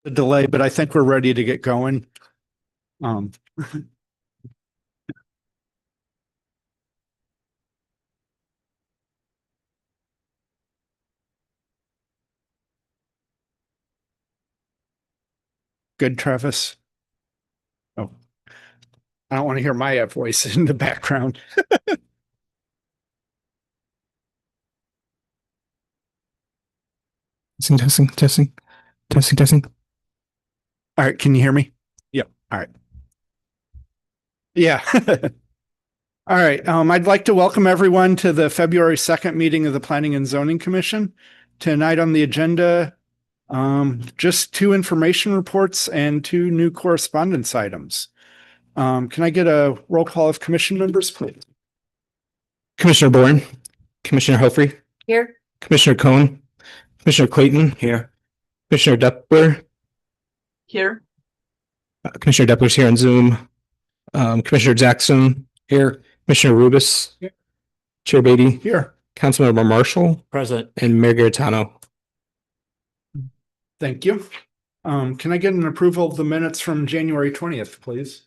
the delay, but I think we're ready to get going. Um, Good, Travis. Oh, I don't want to hear my voice in the background. Testing. All right, can you hear me? Yep. All right. Yeah. All right. I'd like to welcome everyone to the February 2nd meeting of the Planning and Zoning Commission. Tonight on the agenda, just 2 information reports and 2 new correspondence items. Can I get a roll call of commission members, please? Commissioner Bourne, Commissioner Helfrey, Here. Commissioner Cohen, Commissioner Clayton, Here. Commissioner Depler, Here. Commissioner Depler's here on Zoom, Commissioner Jackson, Here. Commissioner Rubis, Here. Chair Beatty, Here. Councilmember Marshall, Present. and Mayor Garitano. Thank you. Can I get an approval of the minutes from January 20th, please?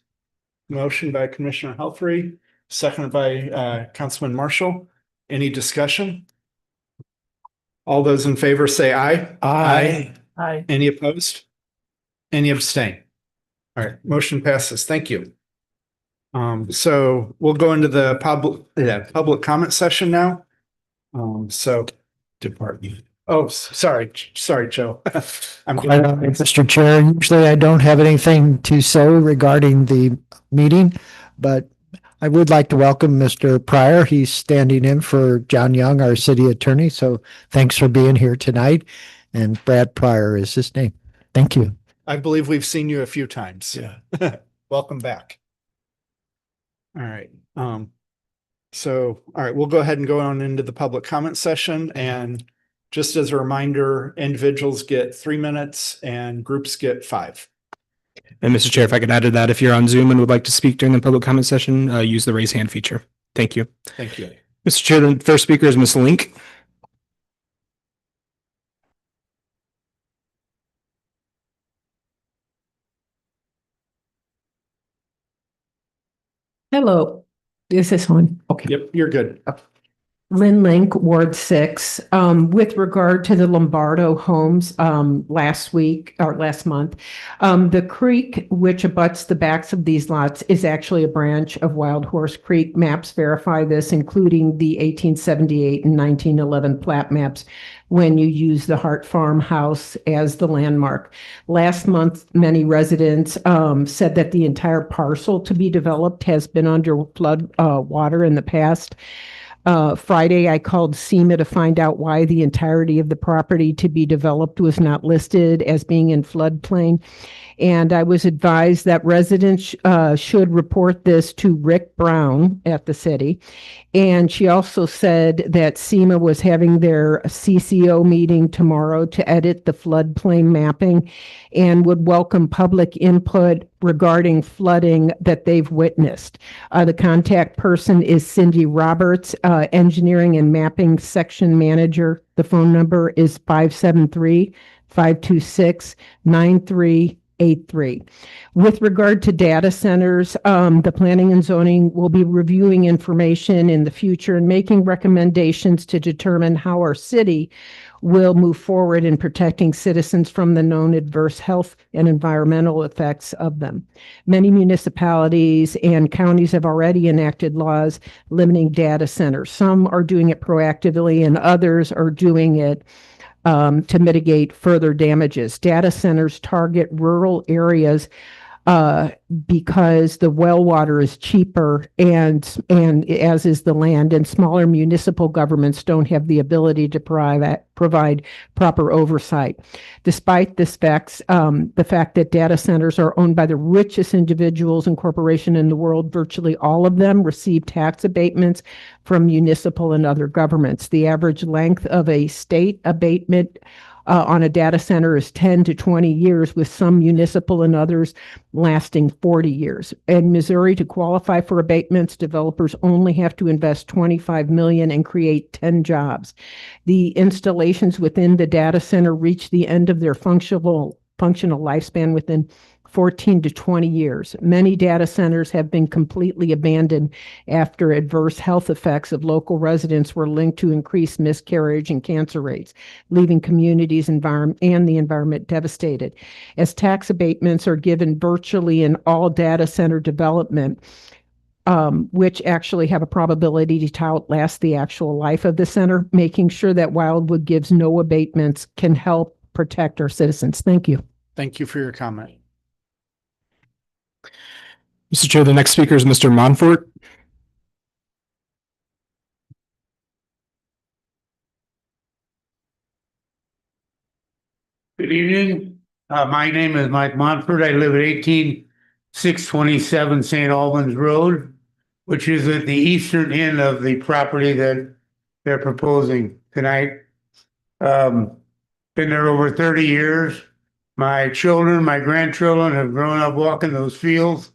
Motion by Commissioner Helfrey, seconded by Councilman Marshall. Any discussion? All those in favor say aye. Aye. Aye. Any opposed? Any abstain? All right, motion passes. Thank you. So we'll go into the public comment session now. Department. Oh, sorry, Joe. Mr. Chair, usually I don't have anything to say regarding the meeting, but I would like to welcome Mr. Pryor. He's standing in for John Young, our city attorney. So thanks for being here tonight. And Brad Pryor is his name. Thank you. I believe we've seen you a few times. Yeah. Welcome back. All right. All right, we'll go ahead and go on into the public comment session. And just as a reminder, individuals get 3 minutes and groups get 5. And Mr. Chair, if I could add to that, if you're on Zoom and would like to speak during the public comment session, use the raise hand feature. Thank you. Thank you. Mr. Chair, the first speaker is Ms. Link. Hello, this is on. Okay. Yep, you're good. Lynn Link, Ward 6. With regard to the Lombardo homes, last month, the creek which abuts the backs of these lots is actually a branch of Wild Horse Creek. Maps verify this, including the 1878 and 1911 plat maps when you use the Hart Farm house as the landmark. Last month, many residents said that the entire parcel to be developed has been under flood water in the past. Friday, I called SEMA to find out why the entirety of the property to be developed was not listed as being in floodplain. And I was advised that residents should report this to Rick Brown at the city. And she also said that SEMA was having their CCO meeting tomorrow to edit the floodplain mapping and would welcome public input regarding flooding that they've witnessed. The contact person is Cindy Roberts, Engineering and Mapping Section Manager. The phone number is 573-526-9383. With regard to data centers, the Planning and Zoning will be reviewing information in the future and making recommendations to determine how our city will move forward in protecting citizens from the known adverse health and environmental effects of them. Many municipalities and counties have already enacted laws limiting data centers. Some are doing it proactively and others are doing it to mitigate further damages. Data centers target rural areas because the well water is cheaper and as is the land, and smaller municipal governments don't have the ability to provide proper oversight. Despite this facts, the fact that data centers are owned by the richest individuals and corporations in the world, virtually all of them receive tax abatements from municipal and other governments. The average length of a state abatement on a data center is 10 to 20 years, with some municipal and others lasting 40 years. In Missouri, to qualify for abatements, developers only have to invest $25 million and create 10 jobs. The installations within the data center reach the end of their functional functional lifespan within 14 to 20 years. Many data centers have been completely abandoned after adverse health effects of local residents were linked to increased miscarriage and cancer rates, leaving communities and the environment devastated. As tax abatements are given virtually in all data center development, which actually have a probability to outlast the actual life of the center, making sure that Wildwood gives no abatements can help protect our citizens. Thank you. Thank you for your comment. Mr. Chair, the next speaker is Mr. Monfort. Good evening. My name is Mike Montford. I live at 18627 St. Albans Road, which is at the eastern end of the property that they're proposing tonight. Been there over 30 years. My children, my grandchildren have grown up walking those fields,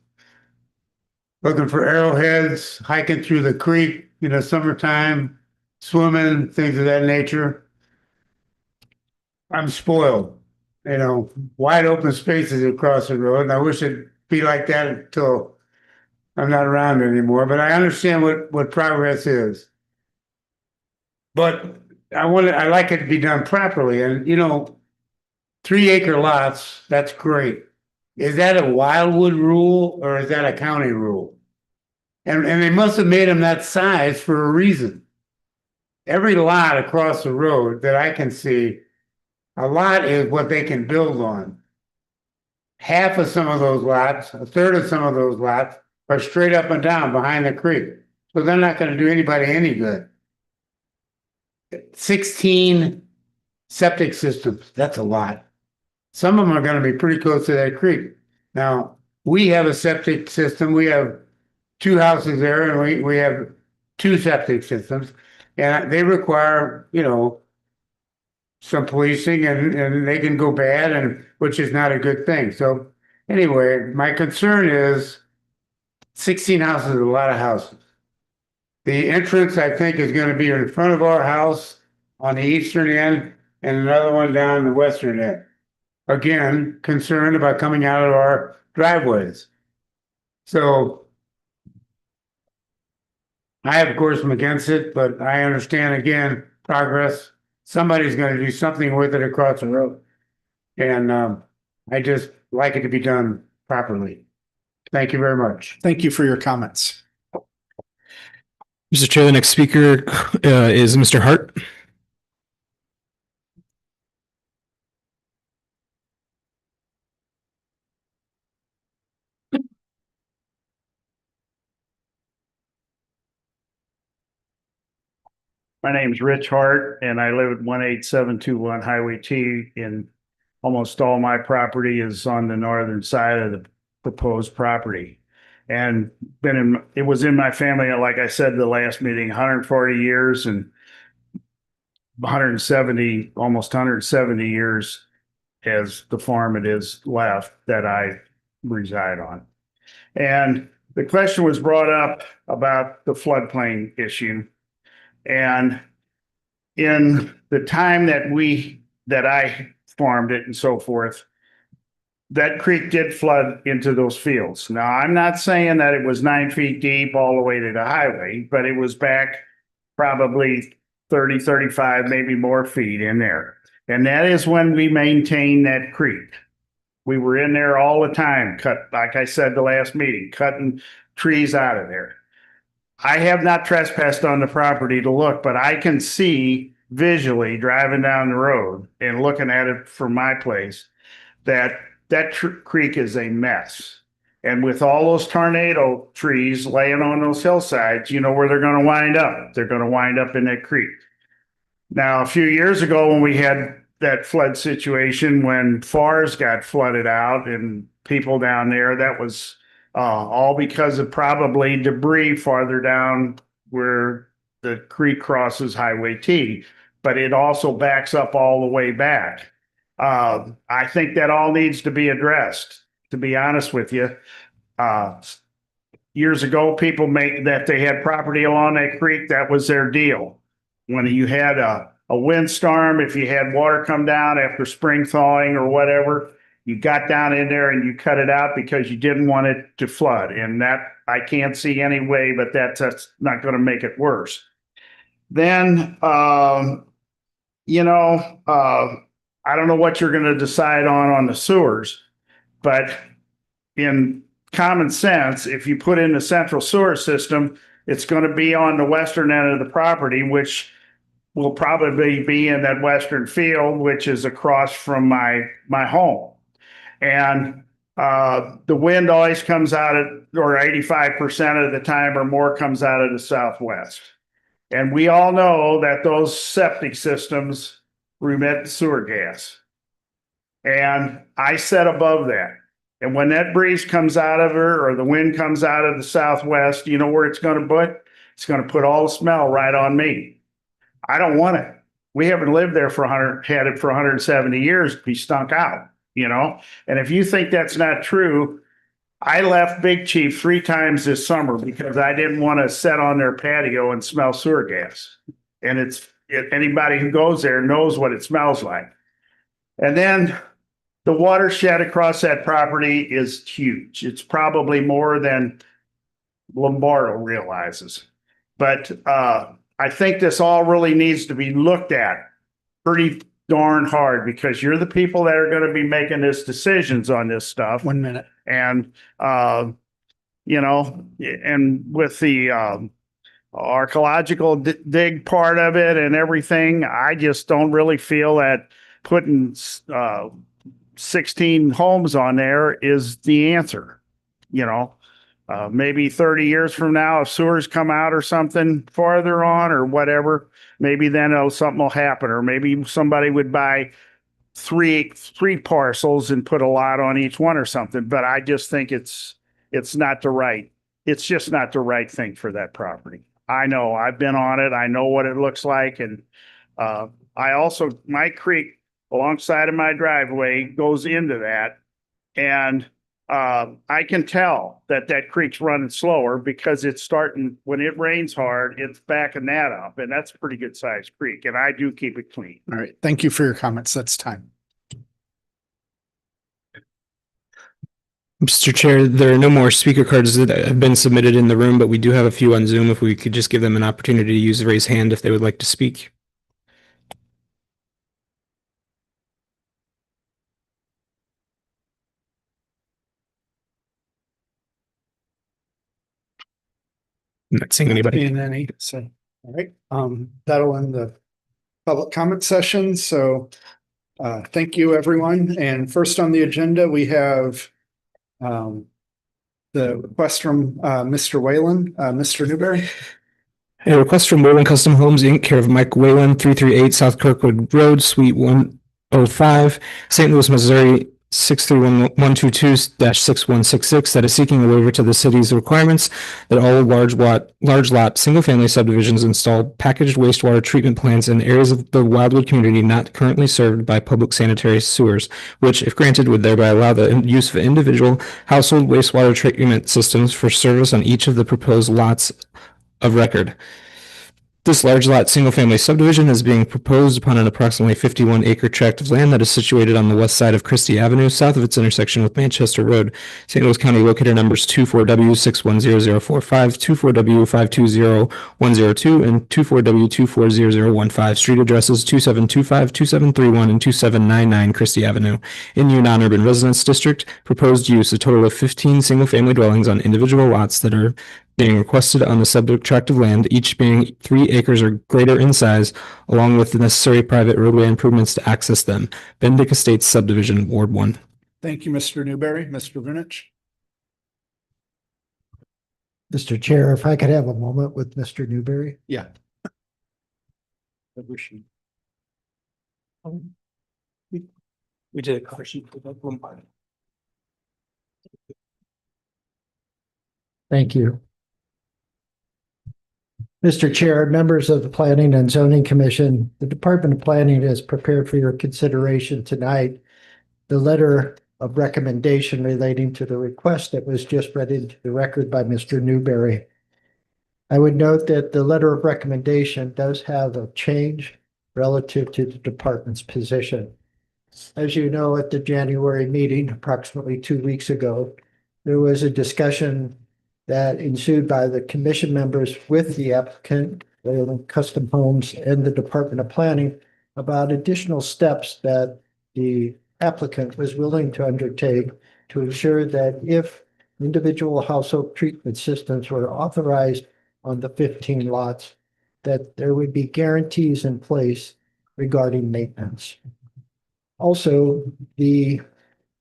looking for arrowheads, hiking through the creek in the summertime, swimming, things of that nature. I'm spoiled, wide open spaces across the road, and I wish it'd be like that until I'm not around anymore. But I understand what progress is. But I like it to be done properly. And 3-acre lots, that's great. Is that a Wildwood rule or is that a county rule? And they must have made them that size for a reason. Every lot across the road that I can see, a lot is what they can build on. Half of some of those lots, a third of some of those lots are straight up and down behind the creek. So they're not going to do anybody any good. 16 septic systems, that's a lot. Some of them are going to be pretty close to that creek. Now, we have a septic system. We have 2 houses there, and we have 2 septic systems. And they require, some policing, and they can go bad, and which is not a good thing. So anyway, my concern is 16 houses is a lot of houses. The entrance, I think, is going to be in front of our house on the eastern end and another one down the western end. Again, concerned about coming out of our driveways. So I, of course, am against it, but I understand, again, progress. Somebody's going to do something with it across the road. And I just like it to be done properly. Thank you very much. Thank you for your comments. Mr. Chair, the next speaker is Mr. Hart. My name's Rich Hart, and I live at 18721 Highway T, and almost all my property is on the northern side of the proposed property. And it was in my family, like I said, the last meeting, 140 years and 170, almost 170 years as the farm it is left that I reside on. And the question was brought up about the floodplain issue. And in the time that I farmed it and so forth, that creek did flood into those fields. Now, I'm not saying that it was 9 feet deep all the way to the highway, but it was back probably 30, 35, maybe more feet in there. And that is when we maintained that creek. We were in there all the time, like I said, the last meeting, cutting trees out of there. I have not trespassed on the property to look, but I can see visually driving down the road and looking at it from my place that creek is a mess. And with all those tornado trees laying on those hillsides, you know where they're going to wind up. They're going to wind up in that creek. Now, a few years ago when we had that flood situation, when Fars got flooded out and people down there, that was all because of probably debris farther down where the creek crosses Highway T, but it also backs up all the way back. I think that all needs to be addressed, to be honest with you. Years ago, people that they had property along that creek, that was their deal. When you had a windstorm, if you had water come down after spring thawing or whatever, You got down in there and you cut it out because you didn't want it to flood. And that I can't see any way, but that's not going to make it worse. Then, you know, I don't know what you're going to decide on the sewers, but in common sense, if you put in the central sewer system, it's going to be on the western end of the property, which will probably be in that western field, which is across from my home. And the wind always comes out at, or 85% of the time or more comes out of the southwest. And we all know that those septic systems remit sewer gas. And I sit above that. And when that breeze comes out of her or the wind comes out of the southwest, you know where it's going to put? It's going to put all the smell right on me. I don't want it. We haven't lived there for 170 years to be stunk out, you know? And if you think that's not true, I left Big Chief 3 times this summer because I didn't want to sit on their patio and smell sewer gas. And anybody who goes there knows what it smells like. And then the watershed across that property is huge. It's probably more than Lombardo realizes. But I think this all really needs to be looked at pretty darn hard because you're the people that are going to be making this decisions on this stuff. 1 minute. And, you know, and with the archaeological dig part of it and everything, I just don't really feel that putting 16 homes on there is the answer. You know, maybe 30 years from now, if sewers come out or something farther on or whatever, maybe then something will happen. Or maybe somebody would buy three parcels and put a lot on each one or something. But I just think it's just not the right thing for that property. I know, I've been on it. I know what it looks like. And my creek alongside of my driveway goes into that. And I can tell that creek's running slower because it's starting, when it rains hard, it's backing that up. And that's a pretty good sized creek. And I do keep it clean. All right. Thank you for your comments. That's time. Mr. Chair, there are no more speaker cards that have been submitted in the room, but we do have a few on Zoom. If we could just give them an opportunity to use the raise hand if they would like to speak. I'm not seeing anybody. Being any, so, all right. That'll end the public comment session. So thank you, everyone. And first on the agenda, we have the request from Mr. Whalen, Mr. Newberry. A request from Whalen Custom Homes, Inc., care of Mike Whalen, 338 South Kirkwood Road, Suite 105, St. Louis, Missouri, 631122-6166, that is seeking a waiver to the city's requirements that all large lot, single-family subdivisions install packaged wastewater treatment plants in areas of the Wildwood community not currently served by public sanitary sewers, which, if granted, would thereby allow the use of individual household wastewater treatment systems for service on each of the proposed lots of record. This large lot single-family subdivision is being proposed upon an approximately 51-acre tract of land that is situated on the west side of Christie Avenue, south of its intersection with Manchester Road, St. Louis County locator numbers 24W610045, 24W520102, and 24W240015, street addresses 2725, 2731, and 2799 Christie Avenue. In new non-urban residence district, proposed use a total of 15 single-family dwellings on individual lots that are being requested on the subject tract of land, each being 3 acres or greater in size, along with the necessary private roadway improvements to access them. Bendick Estates Subdivision, Ward 1. Thank you, Mr. Newberry. Mr. Vunich. Mr. Chair, if I could have a moment with Mr. Newberry. Yeah. We did a cover sheet for the Lombardo. Thank you. Mr. Chair, members of the Planning and Zoning Commission, the Department of Planning has prepared for your consideration tonight the letter of recommendation relating to the request that was just read into the record by Mr. Newberry. I would note that the letter of recommendation does have a change relative to the department's position. As you know, at the January meeting, approximately 2 weeks ago, there was a discussion that ensued by the commission members with the applicant, Wayland Custom Homes, and the Department of Planning about additional steps that the applicant was willing to undertake to ensure that if individual household treatment systems were authorized on the 15 lots, that there would be guarantees in place regarding maintenance. Also, the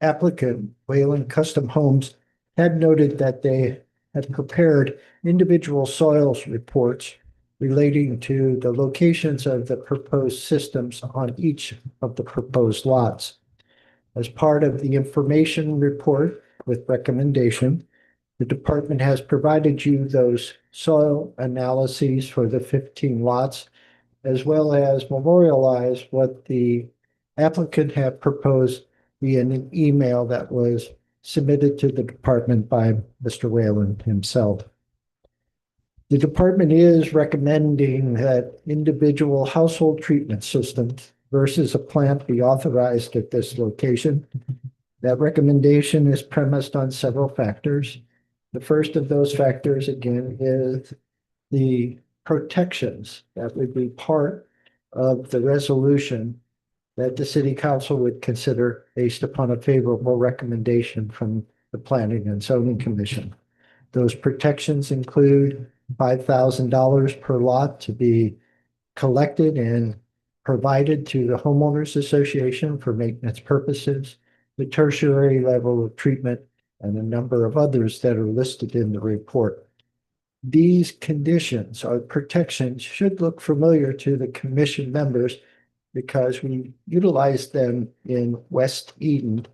applicant, Wayland Custom Homes, had noted that they had prepared individual soils reports relating to the locations of the proposed systems on each of the proposed lots. As part of the information report with recommendation, the department has provided you those soil analyses for the 15 lots, as well as memorialize what the applicant had proposed via an email that was submitted to the department by Mr. Wayland himself. The department is recommending that individual household treatment systems versus a plant be authorized at this location. That recommendation is premised on several factors. The first of those factors, again, is the protections that would be part of the resolution that the city council would consider based upon a favorable recommendation from the Planning and Zoning Commission. Those protections include $5,000 per lot to be collected and provided to the homeowners association for maintenance purposes, the tertiary level of treatment, and a number of others that are listed in the report. These conditions or protections should look familiar to the commission members because we utilized them in West Eden.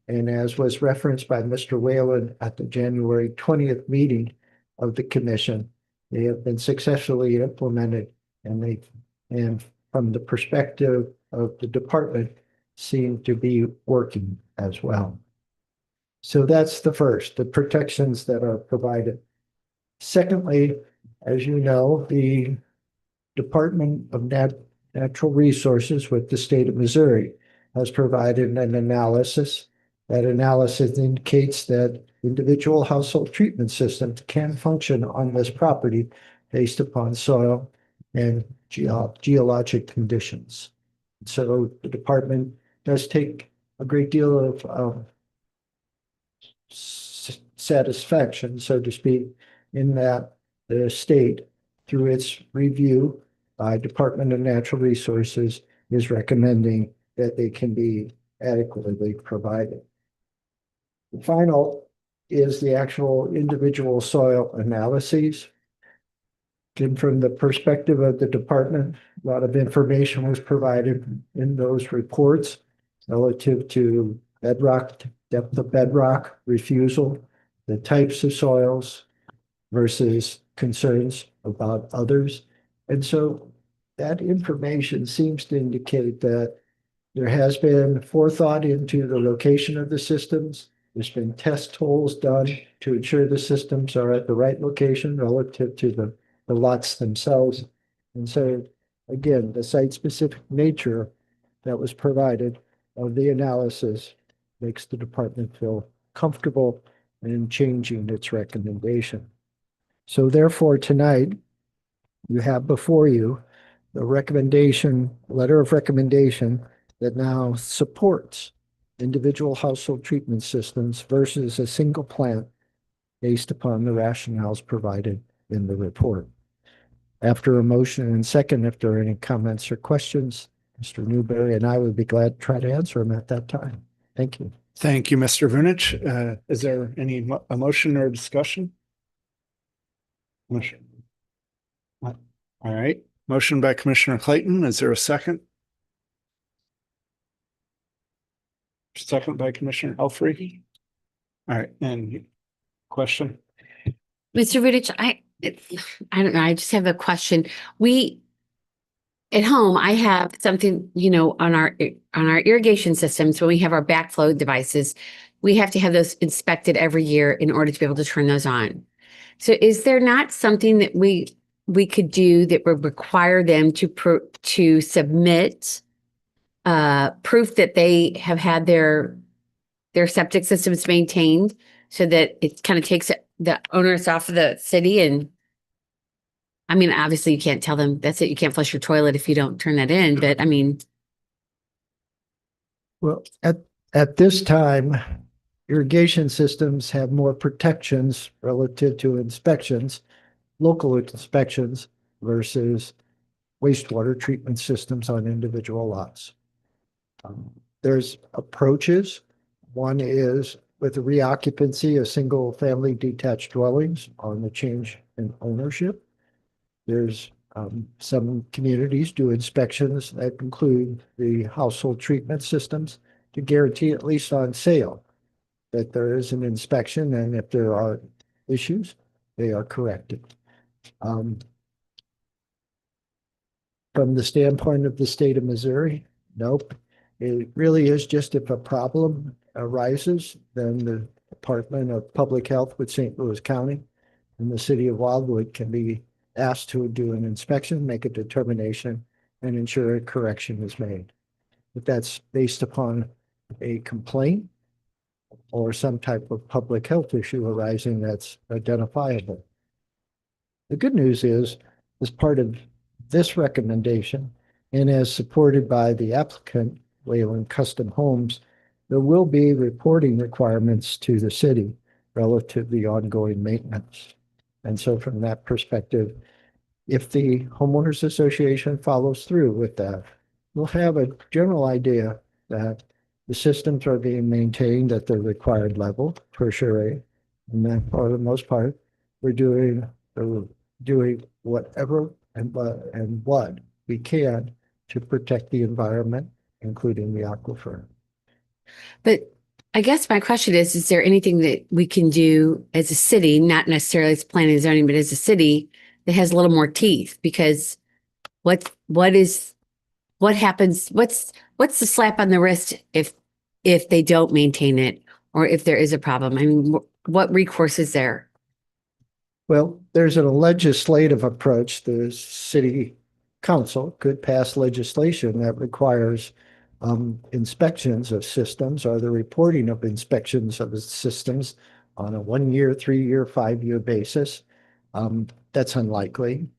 And as was referenced by Mr. Wayland at the January 20th meeting of the commission, they have been successfully implemented and from the perspective of the department seem to be working as well. So that's the first, the protections that are provided. Secondly, as you know, the Department of Natural Resources with the state of Missouri has provided an analysis. That analysis indicates that individual household treatment systems can function on this property based upon soil and geologic conditions. So the department does take a great deal of satisfaction, so to speak, in that the state, through its review by Department of Natural Resources, is recommending that they can be adequately provided. The final is the actual individual soil analyses. And from the perspective of the department, a lot of information was provided in those reports relative to bedrock, depth of bedrock, refusal, the types of soils versus concerns about others. And so that information seems to indicate that there has been forethought into the location of the systems. There's been test holes done to ensure the systems are at the right location relative to the lots themselves. And so, again, the site-specific nature that was provided of the analysis makes the department feel comfortable in changing its recommendation. So therefore, tonight, you have before you the letter of recommendation that now supports individual household treatment systems versus a single plant based upon the rationales provided in the report. After a motion and second, if there are any comments or questions, Mr. Newberry and I would be glad to try to answer them at that time. Thank you. Thank you, Mr. Vunich. Is there any a motion or discussion? Motion. All right. Motion by Commissioner Clayton. Is there a second? Second by Commissioner Helfrich. All right. And question? Mr. Vunich, I don't know. I just have a question. At home, I have something, on our irrigation systems, when we have our backflow devices, we have to have those inspected every year in order to be able to turn those on. So is there not something that we could do that would require them to submit proof that they have had their septic systems maintained so that it kind of takes the onus off of the city. And I mean, obviously you can't tell them that's it. You can't flush your toilet if you don't turn that in. But I mean, Well, at this time, irrigation systems have more protections relative to inspections, local inspections versus wastewater treatment systems on individual lots. There's approaches. One is with the reoccupancy of single-family detached dwellings on the change in ownership. There's some communities do inspections that include the household treatment systems to guarantee, at least on sale, that there is an inspection, and if there are issues, they are corrected. From the standpoint of the state of Missouri, nope. It really is just if a problem arises, then the Department of Public Health with St. Louis County and the city of Wildwood can be asked to do an inspection, make a determination, and ensure a correction is made. If that's based upon a complaint or some type of public health issue arising that's identifiable. The good news is, as part of this recommendation, and as supported by the applicant, Leyland Custom Homes, there will be reporting requirements to the city relative to the ongoing maintenance. And so from that perspective, if the homeowners association follows through with that, we'll have a general idea that the systems are being maintained at the required level, tertiary, and then for the most part, we're doing whatever and what we can to protect the environment, including the aquifer. but I guess my question is there anything that we can do as a city, not necessarily as planning and zoning, but as a city that has a little more teeth? Because what happens, what's the slap on the wrist if they don't maintain it or if there is a problem? I mean, what recourse is there? Well, there's a legislative approach. The city council could pass legislation that requires inspections of systems or the reporting of inspections of the systems on a 1 year, 3 year, 5 year basis. That's unlikely.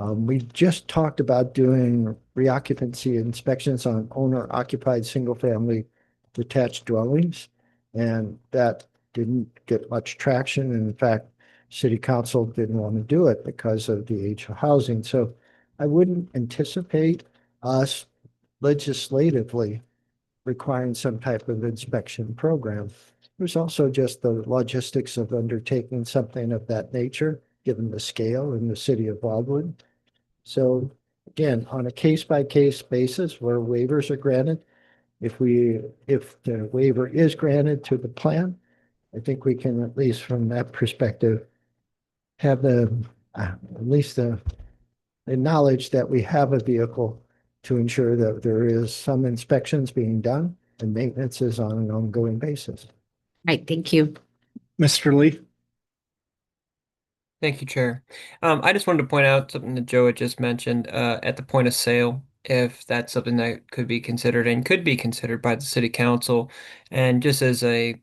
We just talked about doing reoccupancy inspections on owner occupied single family detached dwellings, and that didn't get much traction. And in fact, city council didn't want to do it because of the age of housing. So I wouldn't anticipate us legislatively requiring some type of inspection program. There's also just the logistics of undertaking something of that nature, given the scale in the city of Wildwood. So again, on a case-by-case basis where waivers are granted, if the waiver is granted to the plan, I think we can, at least from that perspective, have at least the knowledge that we have a vehicle to ensure that there is some inspections being done and maintenance is on an ongoing basis. Right, thank you. Mr. Lee? Thank you, Chair. I just wanted to point out something that Joe had just mentioned at the point of sale, if that's something that could be considered and could be considered by the city council, and just as a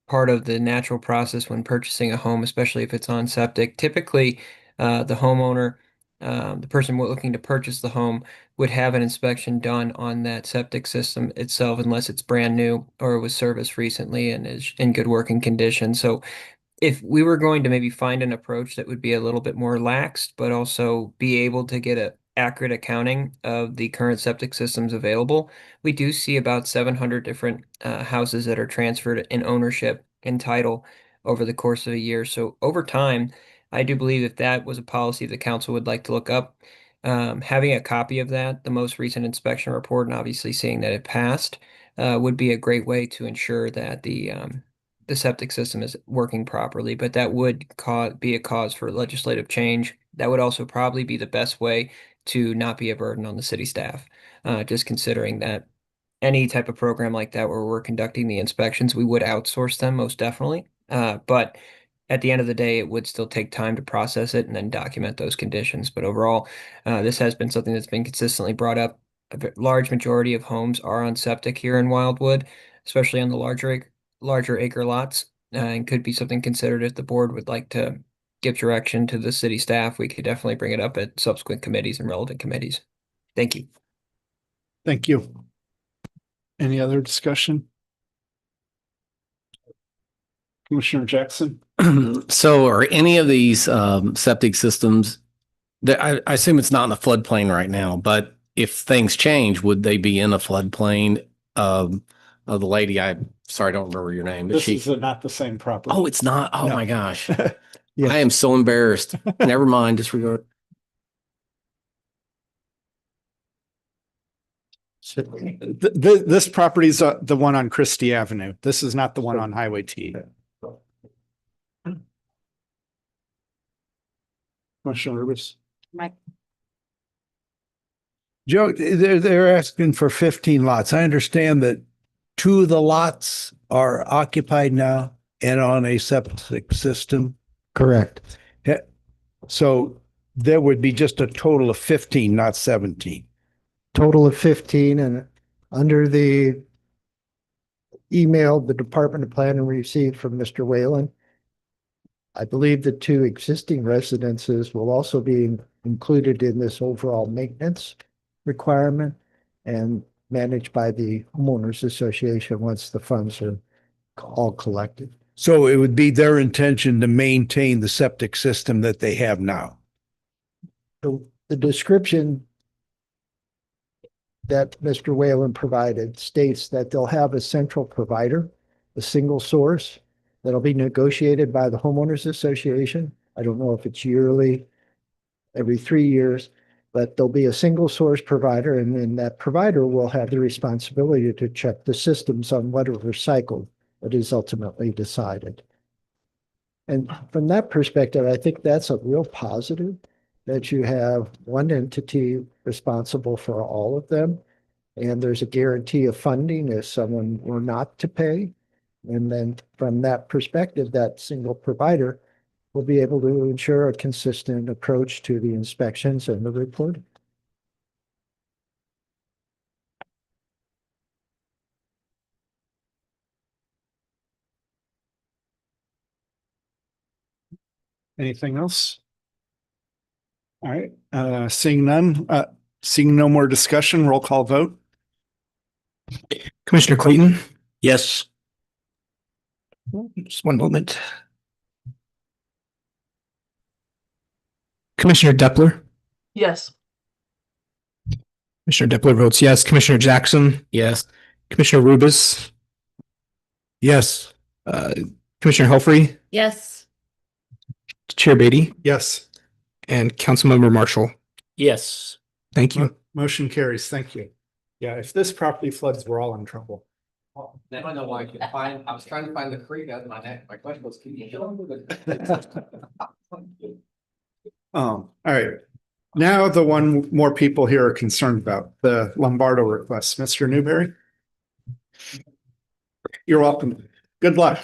part of the natural process when purchasing a home, especially if it's on septic. Typically, the homeowner, the person looking to purchase the home, would have an inspection done on that septic system itself, unless it's brand new or it was serviced recently and is in good working condition. So if we were going to maybe find an approach that would be a little bit more laxed, but also be able to get an accurate accounting of the current septic systems available, we do see about 700 different houses that are transferred in ownership and title over the course of a year. So over time, I do believe if that was a policy the council would like to look up, having a copy of that, the most recent inspection report, and obviously seeing that it passed, would be a great way to ensure that the septic system is working properly, but that would be a cause for legislative change. That would also probably be the best way to not be a burden on the city staff. Just considering that any type of program like that where we're conducting the inspections, we would outsource them most definitely. But at the end of the day, it would still take time to process it and then document those conditions. But overall, this has been something that's been consistently brought up large majority of homes are on septic here in Wildwood, especially on the larger acre lots, and could be something considered if the board would like to give direction to the city staff. We could definitely bring it up at subsequent committees and relevant committees. Thank you. Thank you. Any other discussion? Commissioner Jackson? So are any of these septic systems that I assume it's not in a floodplain right now, but if things change, would they be in a floodplain? The lady, I don't remember your name, but This is not the same property. oh, it's not. Oh No. my gosh. Yeah. I am so embarrassed. Never mind. Disregard. This property is the one on Christie Avenue. This is not the one on Highway T. Commissioner Rubis? Joe, they're asking for 15 lots. I understand that 2 of the lots are occupied now and on a septic system. Correct. So there would be just a total of 15, not 17. Total of 15, and under the email the Department of Planning received from Mr. Whalen, I believe the 2 existing residences will also be included in this overall maintenance requirement and managed by the homeowners association once the funds are all collected. So it would be their intention to maintain the septic system that they have now. The description that Mr. Whalen provided states that they'll have a central provider, a single source that'll be negotiated by the homeowners association. I don't know if it's yearly, every 3 years, but there'll be a single source provider, and then that provider will have the responsibility to check the systems on whatever cycle that is ultimately decided. And from that perspective, I think that's a real positive, that you have one entity responsible for all of them. And there's a guarantee of funding if someone were not to pay. And then from that perspective, that single provider will be able to ensure a consistent approach to the inspections and the reporting. Anything else? All right, seeing none, seeing no more discussion, roll call vote. Commissioner Clayton? Yes. Just one moment. Commissioner Depler? Yes. Commissioner Depler votes yes. Commissioner Jackson? Yes. Commissioner Rubis? Yes. Commissioner Helfrey? Yes. Chair Beatty? Yes. And Councilmember Marshall? Yes. Thank you. Motion carries. Thank you. Yeah, if this property floods, we're all in trouble. Now I know why I was trying to find the creek out of my neck. My question was, can you show me All right. Now the one more people here are concerned about, the Lombardo request. Mr. Newberry? You're welcome. Good luck.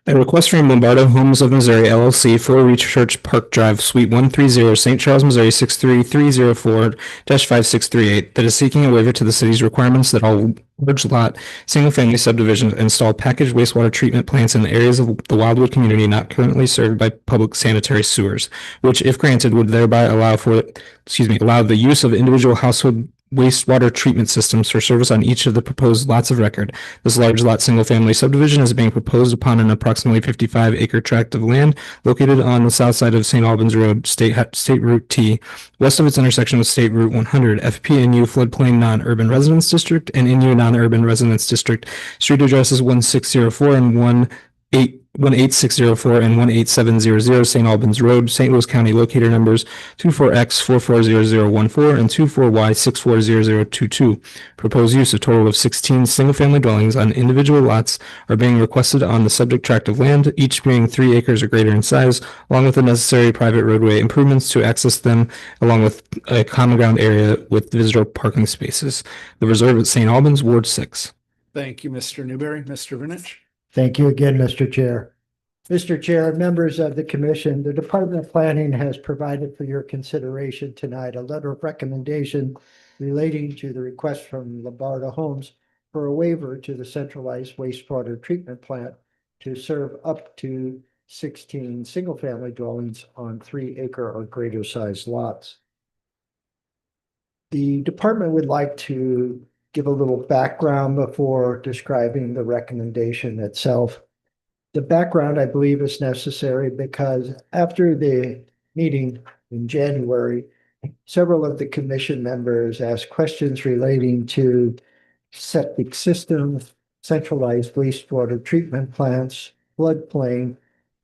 A request from Lombardo Homes of Missouri LLC, 4 Research Park Drive, Suite 130, St. Charles, Missouri 63304-5638, that is seeking a waiver to the city's requirements that all large lot, single-family subdivisions install packaged wastewater treatment plants in areas of the Wildwood community not currently served by public sanitary sewers, which, if granted, would thereby allow the use of individual household wastewater treatment systems for service on each of the proposed lots of record. This large lot single-family subdivision is being proposed upon an approximately 55-acre tract of land located on the south side of St. Albans Road, State Route T, west of its intersection with State Route 100, FPNU Floodplain Non-Urban Residence District, and NU Non-Urban Residence District. Street addresses 1604 and 18604 and 18700 St. Albans Road, St. Louis County, locator numbers 24X440014 and 24Y640022. Proposed use, a total of 16 single-family dwellings on individual lots are being requested on the subject tract of land, each being 3 acres or greater in size, along with the necessary private roadway improvements to access them, along with a common ground area with visitor parking spaces. The reserve at St. Albans, Ward 6. Thank you, Mr. Newberry. Mr. Vinich? Thank you again, Mr. Chair. Mr. Chair, members of the commission, the Department of Planning has provided for your consideration tonight a letter of recommendation relating to the request from Lombardo Homes for a waiver to the centralized wastewater treatment plant to serve up to 16 single-family dwellings on 3-acre or greater size lots. The department would like to give a little background before describing the recommendation itself. The background, I believe, is necessary because after the meeting in January, several of the commission members asked questions relating to septic systems, centralized wastewater treatment plants, floodplain,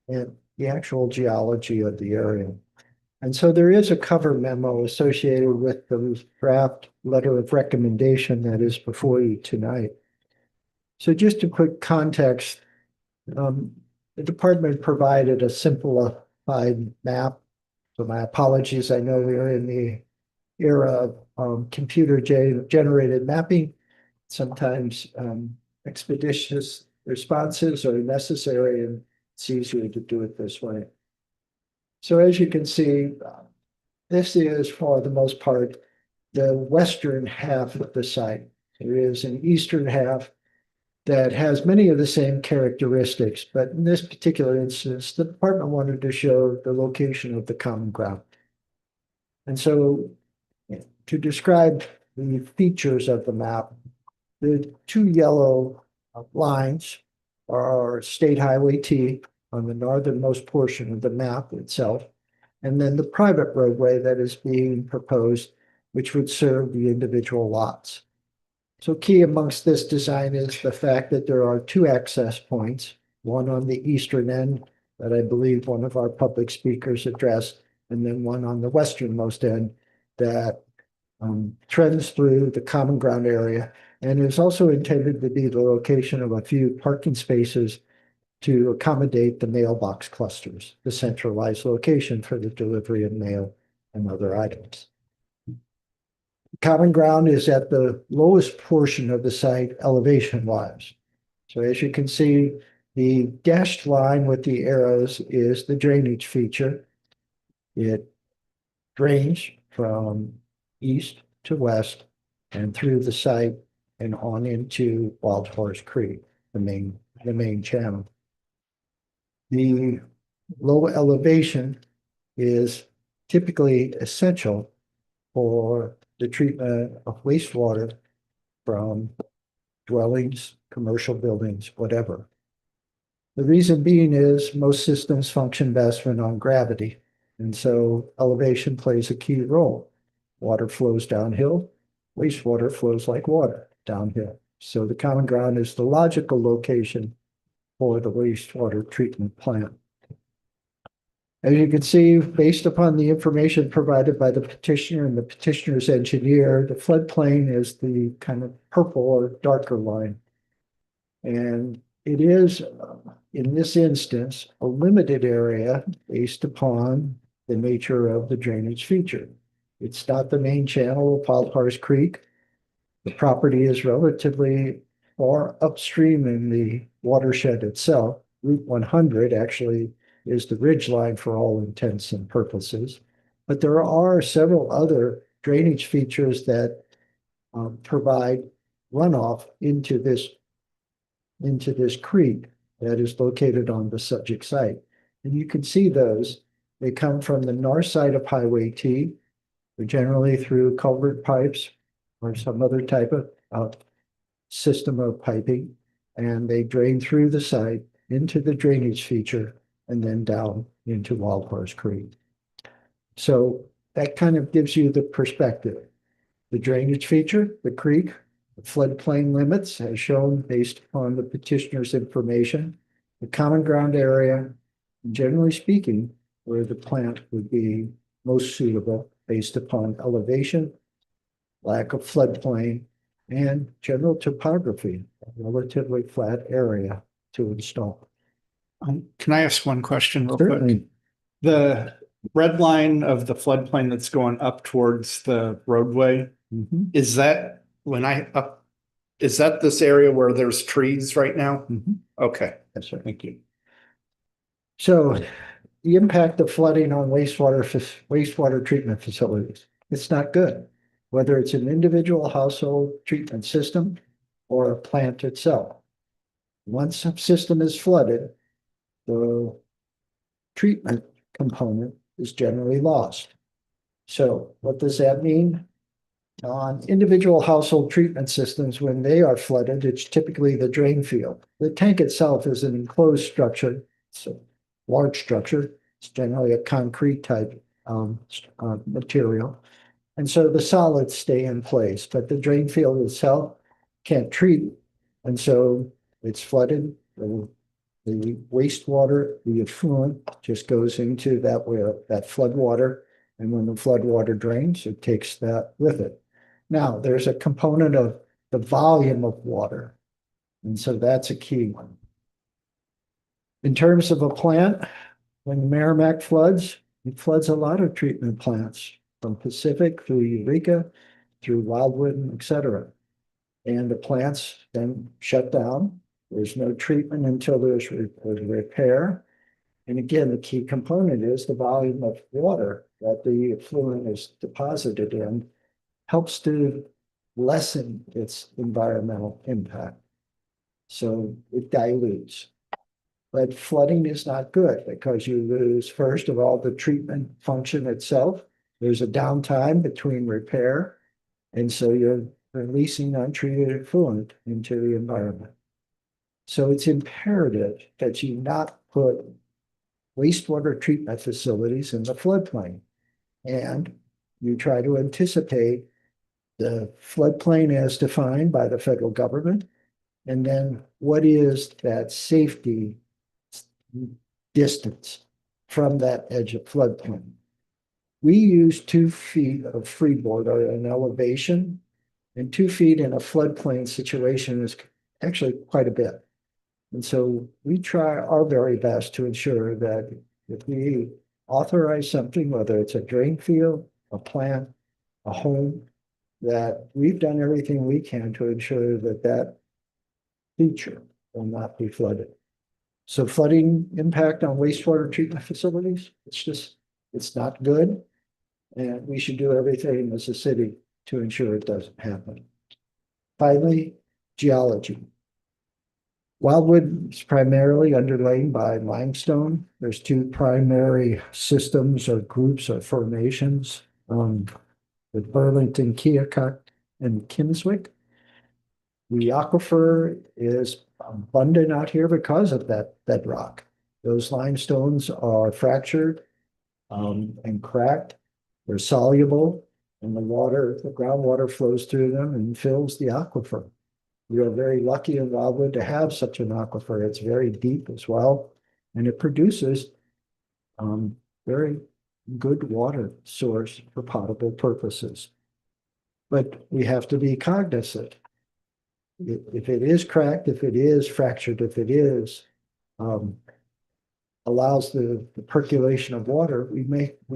and the actual geology of the area. And so there is a cover memo associated with the draft letter of recommendation that is before you tonight. So just a quick context, the department provided a simplified map. So my apologies, I know we are in the era of computer generated mapping. Sometimes expeditious responses are necessary, and it's easier to do it this way. So as you can see, this is for the most part the western half of the site. There is an eastern half that has many of the same characteristics, but in this particular instance, the department wanted to show the location of the common ground. And so to describe the features of the map, the two yellow lines are State Highway T on the northernmost portion of the map itself, and then the private roadway that is being proposed, which would serve the individual lots. So key amongst this design is the fact that there are two access points, one on the eastern end that I believe one of our public speakers addressed, and then one on the westernmost end that trends through the common ground area and is also intended to be the location of a few parking spaces to accommodate the mailbox clusters, the centralized location for the delivery of mail and other items. Common ground is at the lowest portion of the site elevation-wise. So as you can see, the dashed line with the arrows is the drainage feature. It drains from east to west and through the site and on into Wild Horse Creek, the main channel. The low elevation is typically essential for the treatment of wastewater from dwellings, commercial buildings, whatever. The reason being is most systems function best when on gravity, and so elevation plays a key role. Water flows downhill, wastewater flows like water downhill. So the common ground is the logical location for the wastewater treatment plant. As you can see, based upon the information provided by the petitioner and the petitioner's engineer, the floodplain is the kind of purple or darker line. And it is, in this instance, a limited area based upon the nature of the drainage feature. It's not the main channel of Wild Horse Creek. The property is relatively far upstream in the watershed itself. Route 100 actually is the ridge line for all intents and purposes. But there are several other drainage features that provide runoff into this creek that is located on the subject site. And you can see those. They come from the north side of Highway T, generally through culvert pipes or some other type of system of piping, and they drain through the site into the drainage feature and then down into Wild Horse Creek. So that kind of gives you the perspective. The drainage feature, the creek, the floodplain limits as shown based upon the petitioner's information, the common ground area, generally speaking, where the plant would be most suitable based upon elevation, lack of floodplain, and general topography, a relatively flat area to install. Can I ask one question real Certainly. quick? The red line of the floodplain that's going up towards the roadway, Mhm. is that is that this area where there's trees right now? Mhm. Okay, Yes, sir. thank you. So the impact of flooding on wastewater treatment facilities, it's not good. Whether it's an individual household treatment system or a plant itself. Once a system is flooded, the treatment component is generally lost. So what does that mean? On individual household treatment systems, when they are flooded, it's typically the drain field. The tank itself is an enclosed structure. It's a large structure. It's generally a concrete type material. And so the solids stay in place, but the drain field itself can't treat. And so it's flooded. The wastewater, the effluent just goes into that flood water. And when the flood water drains, it takes that with it. Now, there's a component of the volume of water. And so that's a key one. In terms of a plant, when Merrimack floods, it floods a lot of treatment plants from Pacific through Eureka, through Wildwood, et cetera. And the plants then shut down. There's no treatment until there's repair. And again, the key component is the volume of water that the effluent is deposited in helps to lessen its environmental impact. So it dilutes. But flooding is not good because you lose, first of all, the treatment function itself. There's a downtime between repair. And so you're releasing untreated effluent into the environment. So it's imperative that you not put wastewater treatment facilities in the floodplain. And you try to anticipate the floodplain as defined by the federal government. And then what is that safety distance from that edge of floodplain? We use 2 feet of freeboard or an elevation, and 2 feet in a floodplain situation is actually quite a bit. And so we try our very best to ensure that if we authorize something, whether it's a drain field, a plant, a home, that we've done everything we can to ensure that that feature will not be flooded. So flooding impact on wastewater treatment facilities, it's not good. And we should do everything as a city to ensure it doesn't happen. Finally, geology. Wildwood is primarily underlain by limestone. There's 2 primary systems or groups of formations, with Burlington, Keokuk, and Kimmswick. The aquifer is abundant out here because of that bedrock. Those limestones are fractured and cracked. They're soluble, and the groundwater flows through them and fills the aquifer. We are very lucky in Wildwood to have such an aquifer. It's very deep as well, and it produces very good water source for potable purposes. But we have to be cognizant. If it is cracked, if it is fractured, if it is allows the percolation of water, we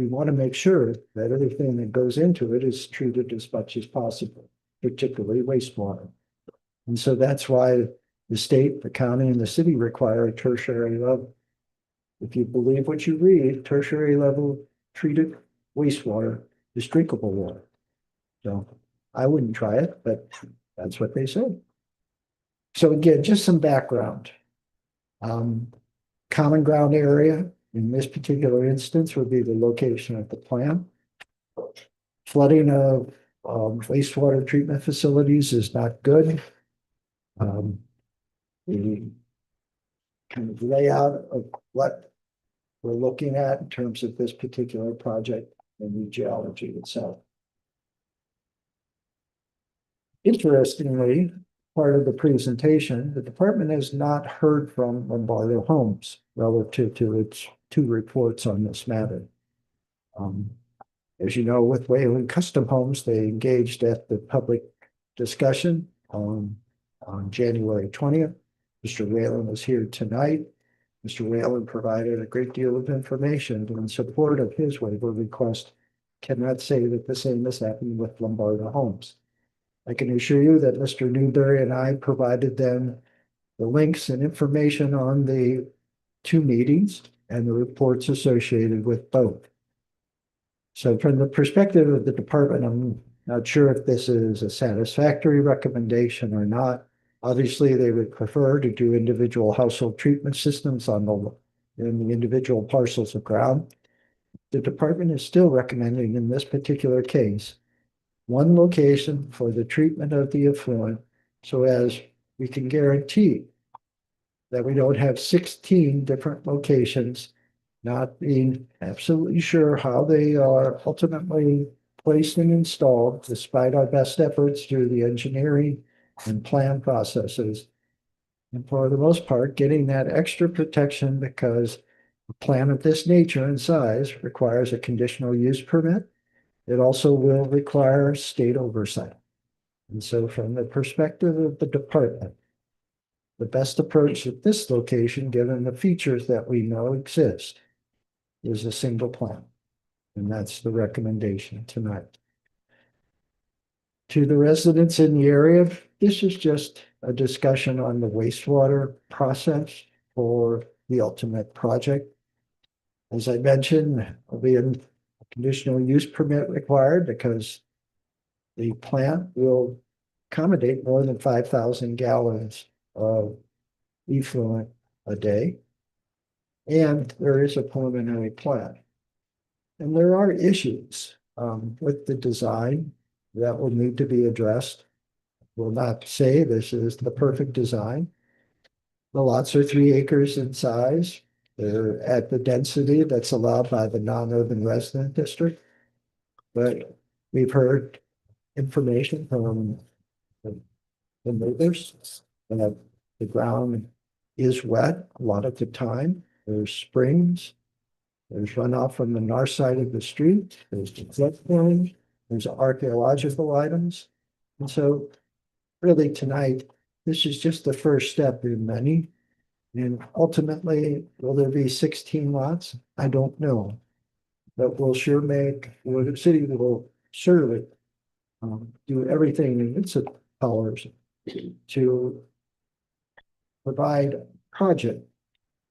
want to make sure that everything that goes into it is treated as much as possible, particularly wastewater. And so that's why the state, the county, and the city require a tertiary level. If you believe what you read, tertiary level treated wastewater is drinkable water. So I wouldn't try it, but that's what they say. So again, just some background. Common ground area in this particular instance would be the location of the plant. Flooding of wastewater treatment facilities is not good. The kind of layout of what we're looking at in terms of this particular project and the geology itself. Interestingly, part of the presentation, the department has not heard from Lombardo Homes relative to its 2 reports on this matter. As you know, with Wayland Custom Homes, they engaged at the public discussion on January 20th. Mr. Whalen was here tonight. Mr. Whalen provided a great deal of information in support of his waiver request. Cannot say that the same is happening with Lombardo Homes. I can assure you that Mr. Newberry and I provided them the links and information on the 2 meetings and the reports associated with both. So from the perspective of the department, I'm not sure if this is a satisfactory recommendation or not. Obviously, they would prefer to do individual household treatment systems in the individual parcels of ground. The department is still recommending in this particular case, one location for the treatment of the effluent so as we can guarantee that we don't have 16 different locations, not being absolutely sure how they are ultimately placed and installed, despite our best efforts through the engineering and plan processes. And for the most part, getting that extra protection because a plan of this nature and size requires a conditional use permit. It also will require state oversight. And so from the perspective of the department, the best approach at this location, given the features that we know exist, is a single plan. And that's the recommendation tonight. To the residents in the area, this is just a discussion on the wastewater process for the ultimate project. As I mentioned, there'll be a conditional use permit required because the plant will accommodate more than 5,000 gallons of effluent a day. And there is a preliminary plan. And there are issues with the design that will need to be addressed. Will not say this is the perfect design. The lots are 3 acres in size. They're at the density that's allowed by the non-urban resident district. But we've heard information from the neighbors that the ground is wet a lot of the time. There's springs. There's runoff from the north side of the street. There's the floodplain. There's archaeological items. And so really tonight, this is just the first step in many. And ultimately, will there be 16 lots? I don't know. But we'll sure the city will surely do everything in its powers to provide a project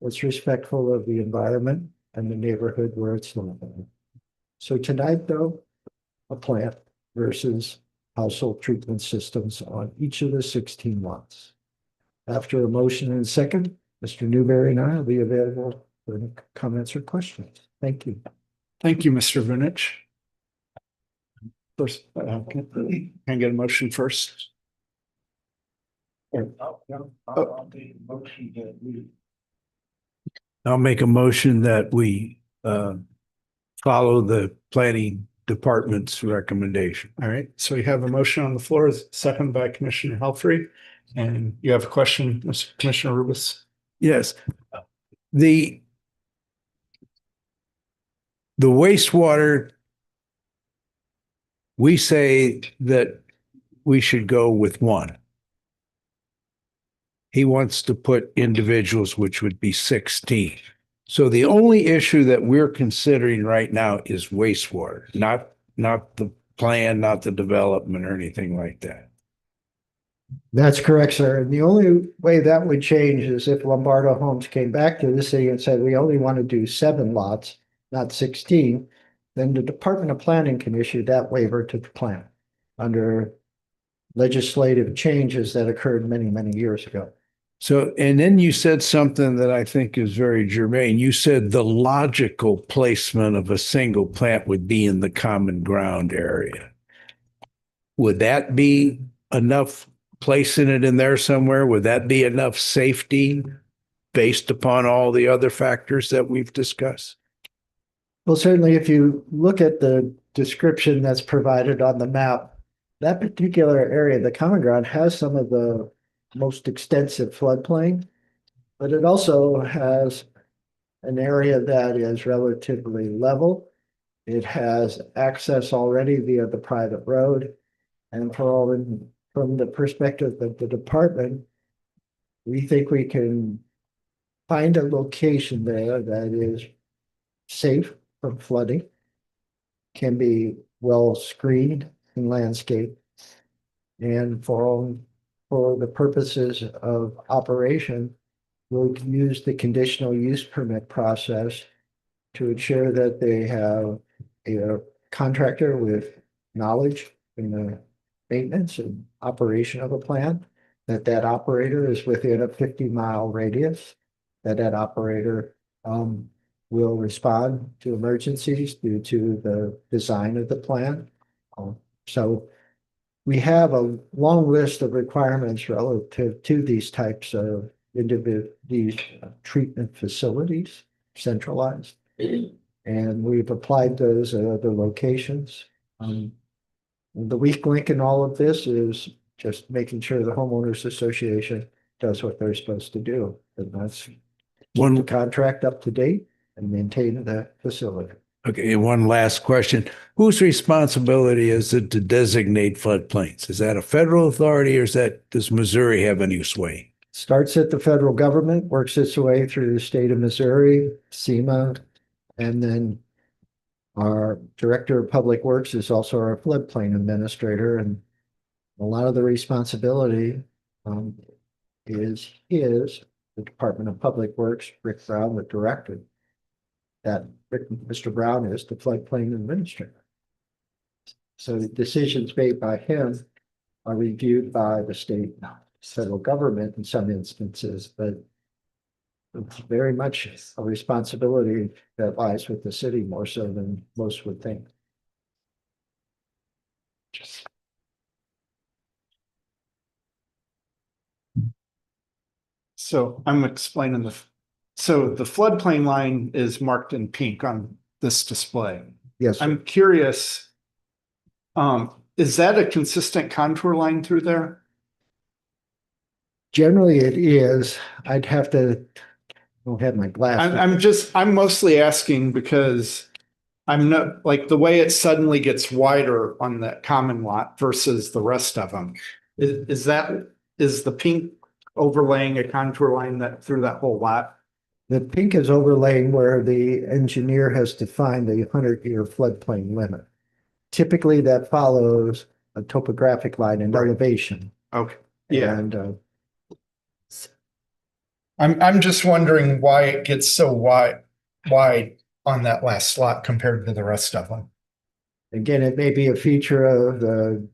that's respectful of the environment and the neighborhood where it's located. So tonight, though, a plant versus household treatment systems on each of the 16 lots. After a motion and second, Mr. Newberry and I will be available for any comments or questions. Thank you. Thank you, Mr. Vunich. First, can I get a motion first? I'll make a motion that we follow the planning department's recommendation. All right, so we have a motion on the floor, second by Commissioner Helfrey. And you have a question, Mr. Commissioner Rubis? Yes. The wastewater, we say that we should go with one. He wants to put individuals, which would be 16. So the only issue that we're considering right now is wastewater, not the plan, not the development or anything like that. That's correct, sir. And the only way that would change is if Lombardo Homes came back to the city and said, we only want to do 7 lots, not 16, then the Department of Planning can issue that waiver to the plan under legislative changes that occurred many, many years ago. So, and then you said something that I think is very germane. You said the logical placement of a single plant would be in the common ground area. Would that be enough placing it in there somewhere? Would that be enough safety based upon all the other factors that we've discussed? Well, certainly if you look at the description that's provided on the map, that particular area, the common ground, has some of the most extensive floodplain, but it also has an area that is relatively level. It has access already via the private road. And from the perspective of the department, we think we can find a location there that is safe from flooding, can be well screened and landscaped, and for the purposes of operation, will use the conditional use permit process to ensure that they have a contractor with knowledge in the maintenance and operation of a plant, that operator is within a 50-mile radius, that operator will respond to emergencies due to the design of the plant. So we have a long list of requirements relative to these types of these treatment facilities, centralized. And we've applied those at other locations. The weak link in all of this is just making sure the homeowners association does what they're supposed to do. And that's keep the contract up to date and maintain the facility. Okay, one last question. Whose responsibility is it to designate floodplains? Is that a federal authority or does Missouri have any sway? Starts at the federal government, works its way through the state of Missouri, SEMA, and then our Director of Public Works is also our floodplain administrator, and a lot of the responsibility is the Department of Public Works, Rick Brown, the director. That Mr. Brown is the floodplain administrator. So the decisions made by him are reviewed by the state, federal government in some instances, but it's very much a responsibility that lies with the city more so than most would think. So I'm explaining so the floodplain line is marked in pink on this display. Yes, sir. I'm curious, is that a consistent contour line through there? Generally it is. I'd have to, I don't have my glasses. I'm mostly asking because I'm not, like, the way it suddenly gets wider on that common lot versus the rest of them. Is the pink overlaying a contour line that through that whole lot? The pink is overlaying where the engineer has defined the 100-year floodplain limit. Typically that follows a topographic line and elevation. Okay, yeah. And I'm just wondering why it gets so wide on that last slot compared to the rest of them. again, it may be a feature of the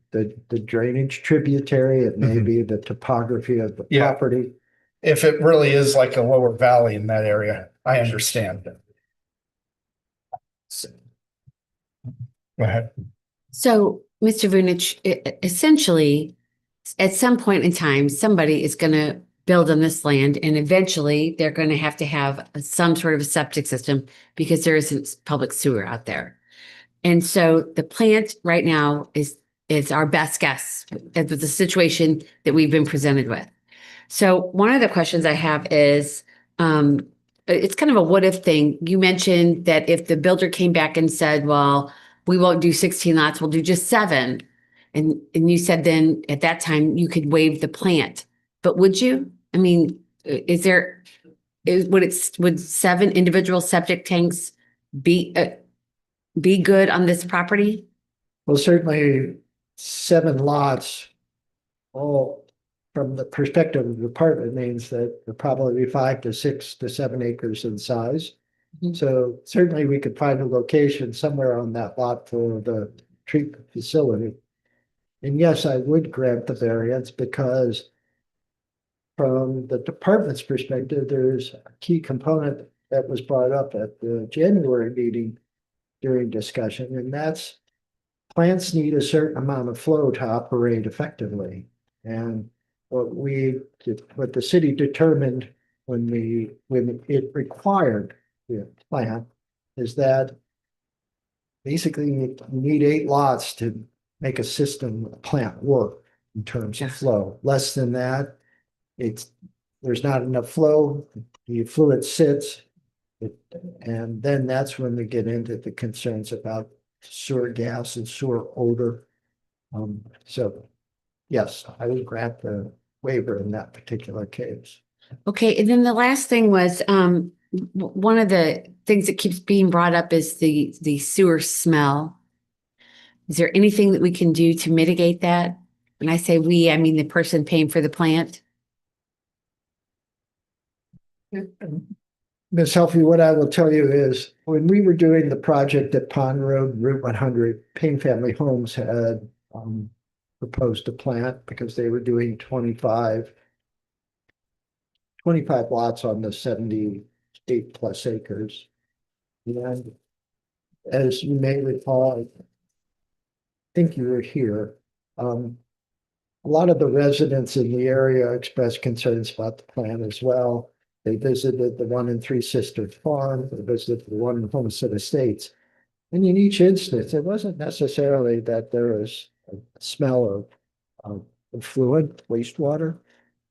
drainage tributary. It may be the topography of the Yeah. property. If it really is like a lower valley in that area, I understand. Go ahead. So, Mr. Vunich, essentially, at some point in time, somebody is going to build on this land, and eventually they're going to have some sort of a septic system because there isn't public sewer out there. And so the plant right now is our best guess at the situation that we've been presented with. So one of the questions I have is, it's kind of a what if thing. You mentioned that if the builder came back and said, well, we won't do 16 lots, we'll do just 7. And you said then at that time you could waive the plant, but would you? I mean, would 7 individual septic tanks be good on this property? Well, certainly 7 lots, all from the perspective of the department, means that they're probably 5 to 6 to 7 acres in size. Mhm. So certainly we could find a location somewhere on that lot for the treatment facility. And yes, I would grant the variance because from the department's perspective, there's a key component that was brought up at the January meeting during discussion, and that's plants need a certain amount of flow to operate effectively. And what the city determined when it required the plant is that basically you need 8 lots to make a system, a plant work in terms of flow. Less than that, there's not enough flow, the fluid sits, and then that's when we get into the concerns about sewer gas and sewer odor. So yes, I would grant the waiver in that particular case. Okay, and then the last thing was, one of the things that keeps being brought up is the sewer smell. Is there anything that we can do to mitigate that? When I say we, I mean the person paying for the plant. Ms. Helfie, what I will tell you is, when we were doing the project at Pond Road, Route 100, Payne Family Homes had proposed a plant because they were doing 25 lots on the 78 plus acres. And as you may recall, I think you were here, a lot of the residents in the area expressed concerns about the plan as well. They visited the one in Three Sisters Farm, they visited the one in Homestead Estates. And in each instance, it wasn't necessarily that there was a smell of effluent wastewater.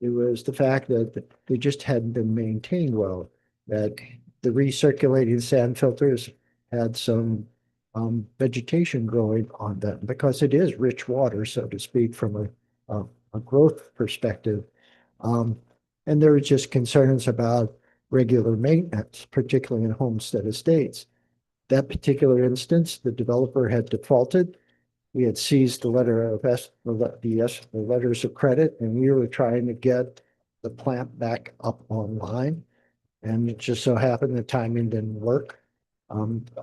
It was the fact that they just hadn't been maintained well, that the recirculating sand filters had some vegetation growing on them because it is rich water, so to speak, from a growth perspective. And there were just concerns about regular maintenance, particularly in homestead estates. That particular instance, the developer had defaulted. We had seized the letters of credit, and we were trying to get the plant back up online. And it just so happened the timing didn't work.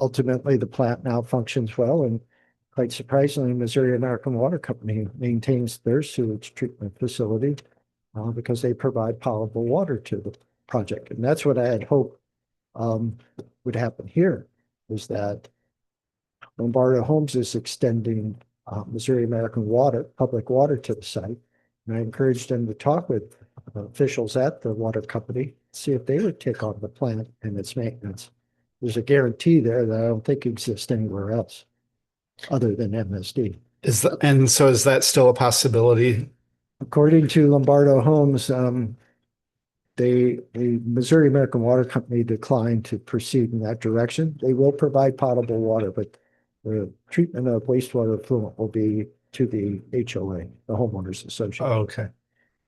Ultimately, the plant now functions well, and quite surprisingly, Missouri American Water Company maintains their sewage treatment facility because they provide potable water to the project. And that's what I had hoped would happen here, is that Lombardo Homes is extending Missouri American Water, public water to the site. And I encouraged them to talk with officials at the water company, see if they would take on the plant and its maintenance. There's a guarantee there that I don't think exists anywhere else other than MSD. And so is that still a possibility? According to Lombardo Homes, the Missouri American Water Company declined to proceed in that direction. They will provide potable water, but the treatment of wastewater effluent will be to the HOA, the homeowners association. Oh, okay.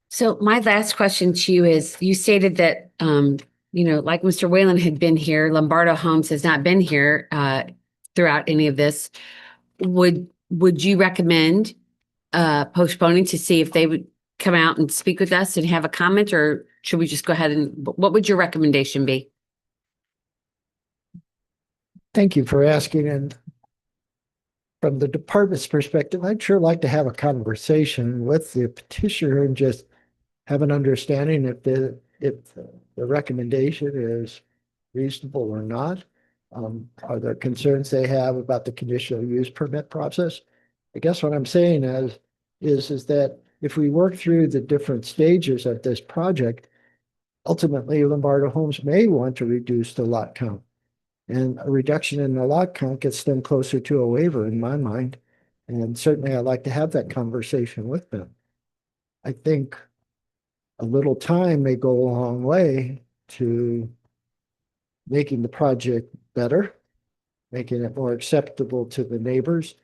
So my last question to you is, you stated that, like Mr. Whalen had been here, Lombardo Homes has not been here throughout any of this. Would you recommend postponing to see if they would come out and speak with us and have a comment, or should we just go ahead and, what would your recommendation be? Thank you for asking. And from the department's perspective, I'd sure like to have a conversation with the petitioner and just have an understanding if the recommendation is reasonable or not. Are there concerns they have about the conditional use permit process? I guess what I'm saying is that if we work through the different stages of this project, ultimately Lombardo Homes may want to reduce the lot count. And a reduction in the lot count gets them closer to a waiver in my mind. And certainly I'd like to have that conversation with them. I think a little time may go a long way to making the project better, making it more acceptable to the neighbors,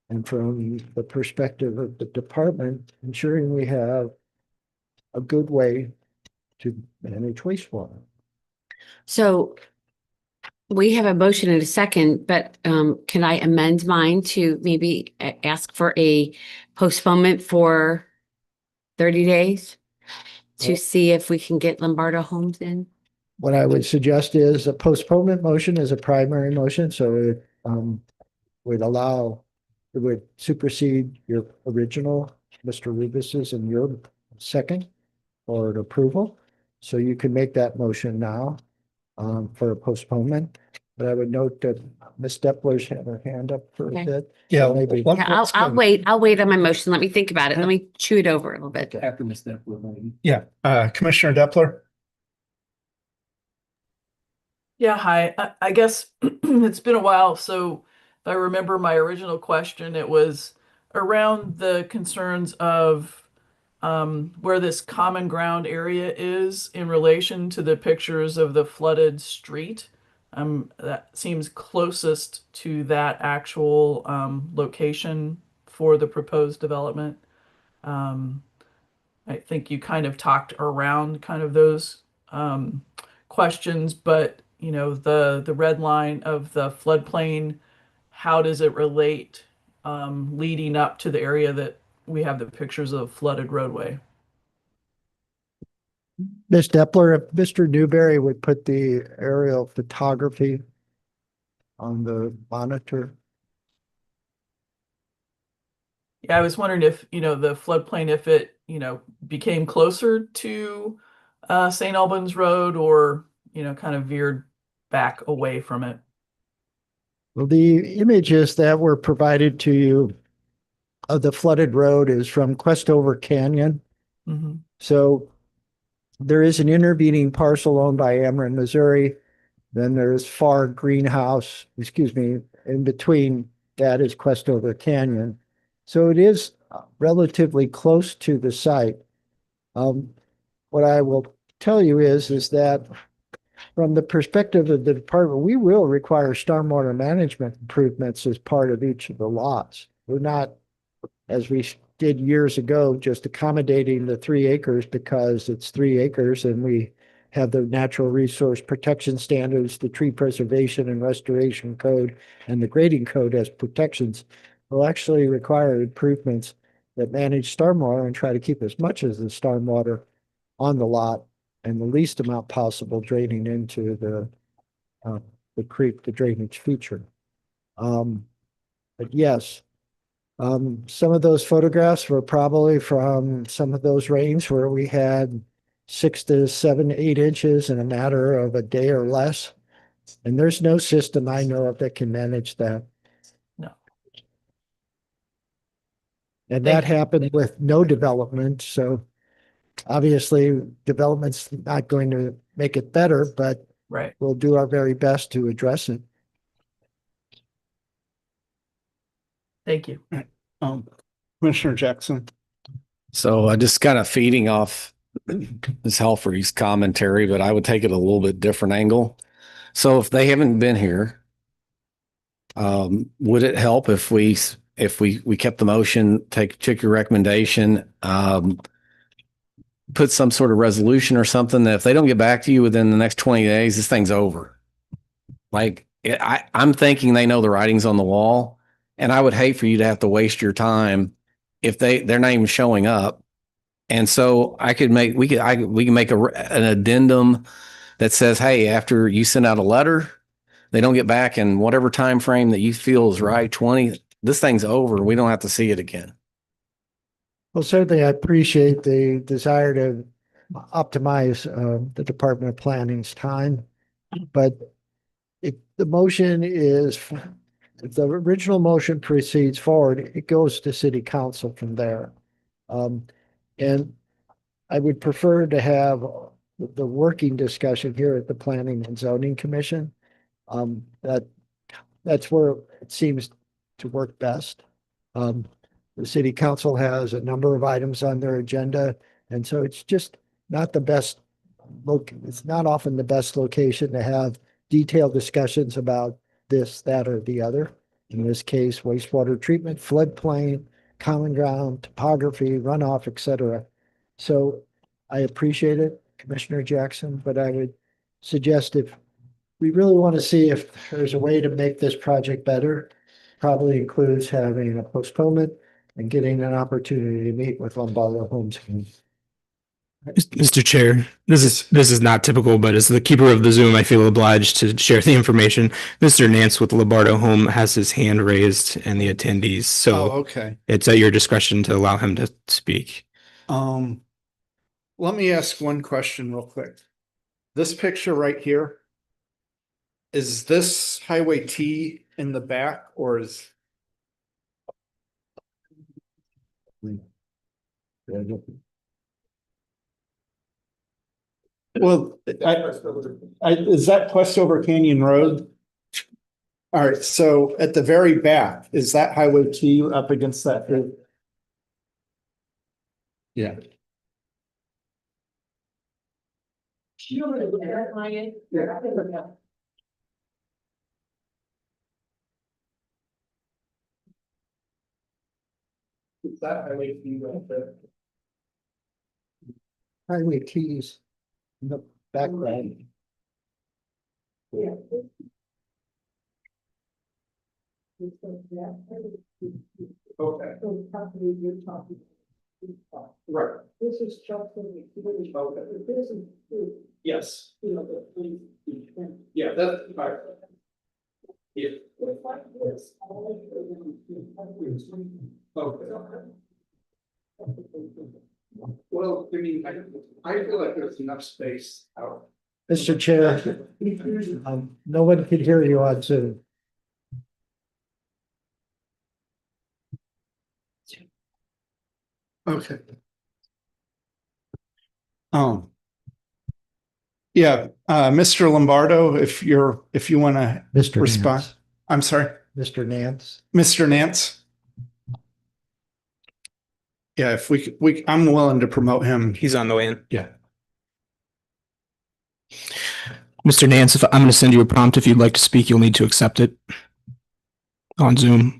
and from the perspective of the department, ensuring we have a good way to manage wastewater. So we have a motion and a second, but can I amend mine to maybe ask for a postponement for 30 days to see if we can get Lombardo Homes in? What I would suggest is a postponement motion is a primary motion, so it would supersede your original, Mr. Rubus's, and your second for approval. So you can make that motion now for a postponement. But I would note that Ms. Depler's had her hand up for a Okay. bit. Yeah. So maybe- Yeah, I'll wait. I'll wait on my motion. Let me think about it. Let me chew it over a little bit. After Ms. Depler, maybe. Yeah. Commissioner Depler? Yeah, hi. I guess it's been a while, so if I remember my original question, it was around the concerns of where this common ground area is in relation to the pictures of the flooded street. That seems closest to that actual location for the proposed development. I think you kind of talked around kind of those questions, but the red line of the floodplain, how does it relate leading up to the area that we have the pictures of flooded roadway? Ms. Depler, if Mr. Newberry would put the aerial photography on the monitor. Yeah, I was wondering if, the floodplain, if it, became closer to St. Albans Road or, kind of veered back away from it. Well, the images that were provided to you of the flooded road is from Questover Canyon. Mhm. So there is an intervening parcel owned by Ameren, Missouri. Then there's Far Greenhouse, excuse me, in between that is Questover Canyon. So it is relatively close to the site. What I will tell you is that from the perspective of the department, we will require stormwater management improvements as part of each of the lots. We're not, as we did years ago, just accommodating the 3 acres because it's 3 acres and we have the natural resource protection standards, the tree preservation and restoration code, and the grading code as protections. Will actually require improvements that manage stormwater and try to keep as much of the stormwater on the lot and the least amount possible draining into the creek, the drainage feature. But yes, some of those photographs were probably from some of those rains where we had 6 to 7, 8 inches in a matter of a day or less. And there's no system I know of that can manage that. No. And Thank that happened with no development. So obviously development's not going to make it better, but Right. we'll do our very best to address it. Thank you. Commissioner Jackson. So I just kind of feeding off Ms. Helfrey's commentary, but I would take it a little bit different angle. So if they haven't been here, would it help if we kept the motion, took your recommendation, put some sort of resolution or something that if they don't get back to you within the next 20 days, this thing's over. Like I'm thinking they know the writing's on the wall, and I would hate for you to have to waste your time if they're not even showing up. And so we can make an addendum that says, hey, after you send out a letter, they don't get back in whatever time frame that you feel is right, 20, this thing's over. We don't have to see it again. Well, certainly I appreciate the desire to optimize the Department of Planning's time. But if the motion is, if the original motion proceeds forward, it goes to City Council from there. And I would prefer to have the working discussion here at the Planning and Zoning Commission. That's where it seems to work best. The city council has a number of items on their agenda, and so it's just not the best it's not often the best location to have detailed discussions about this, that, or the other. In this case, wastewater treatment, floodplain, common ground, topography, runoff, etc. So I appreciate it, Commissioner Jackson, but I would suggest if we really want to see if there's a way to make this project better, probably includes having a postponement and getting an opportunity to meet with Lombardo Homes. Mr. Chair, this is not typical, but as the keeper of the Zoom, I feel obliged to share the information. Mr. Nance with Lombardo Home has his hand raised and the attendees, so Okay. it's at your discretion to allow him to speak. Let me ask one question real quick. This picture right here, is this Highway T in the back or is? Well, is that Questover Canyon Road? All right, so at the very back, is that Highway T up against that? Yeah. Is that Highway T right there? Highway T's in the background. Yeah. Okay. Right. This is just. Yes. Yeah, that's. Yeah. Well, I mean, I feel like there's enough space out. Mr. Chair, no one could hear you on Zoom. Okay. Yeah, Mr. Lombardo, if you want to Mr. respond. Nance. I'm sorry, Mr. Nance. Mr. Nance. Yeah, if I'm willing to promote him. He's on the way in. Yeah. Mr. Nance, if I'm going to send you a prompt, if you'd like to speak, you'll need to accept it on Zoom.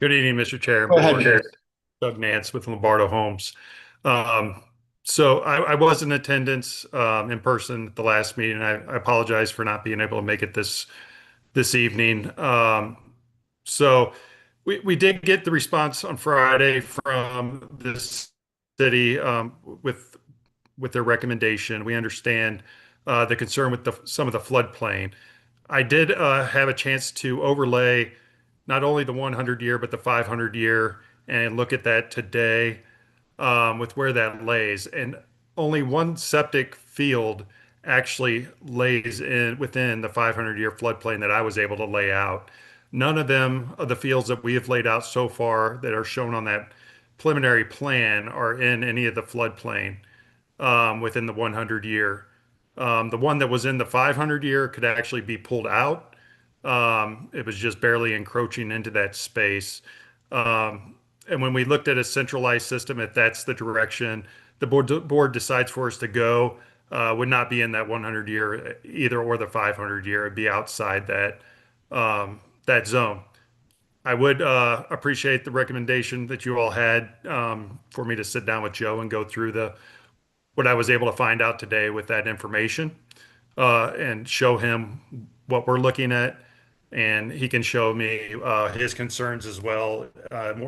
Good evening, Mr. Chair. Go ahead, Chair. Doug Nance with Lombardo Homes. So I was in attendance in person at the last meeting. I apologize for not being able to make it this evening. So we did get the response on Friday from this city with their recommendation. We understand the concern with some of the floodplain. I did have a chance to overlay not only the 100 year, but the 500 year and look at that today with where that lays. And only one septic field actually lays within the 500 year floodplain that I was able to lay out. None of the fields that we have laid out so far that are shown on that preliminary plan are in any of the floodplain within the 100 year. The one that was in the 500 year could actually be pulled out. It was just barely encroaching into that space. And when we looked at a centralized system, if that's the direction the board decides for us to go, would not be in that 100 year either or the 500 year. It'd be outside that that zone. I would appreciate the recommendation that you all had for me to sit down with Joe and go through what I was able to find out today with that information and show him what we're looking at. And he can show me his concerns as well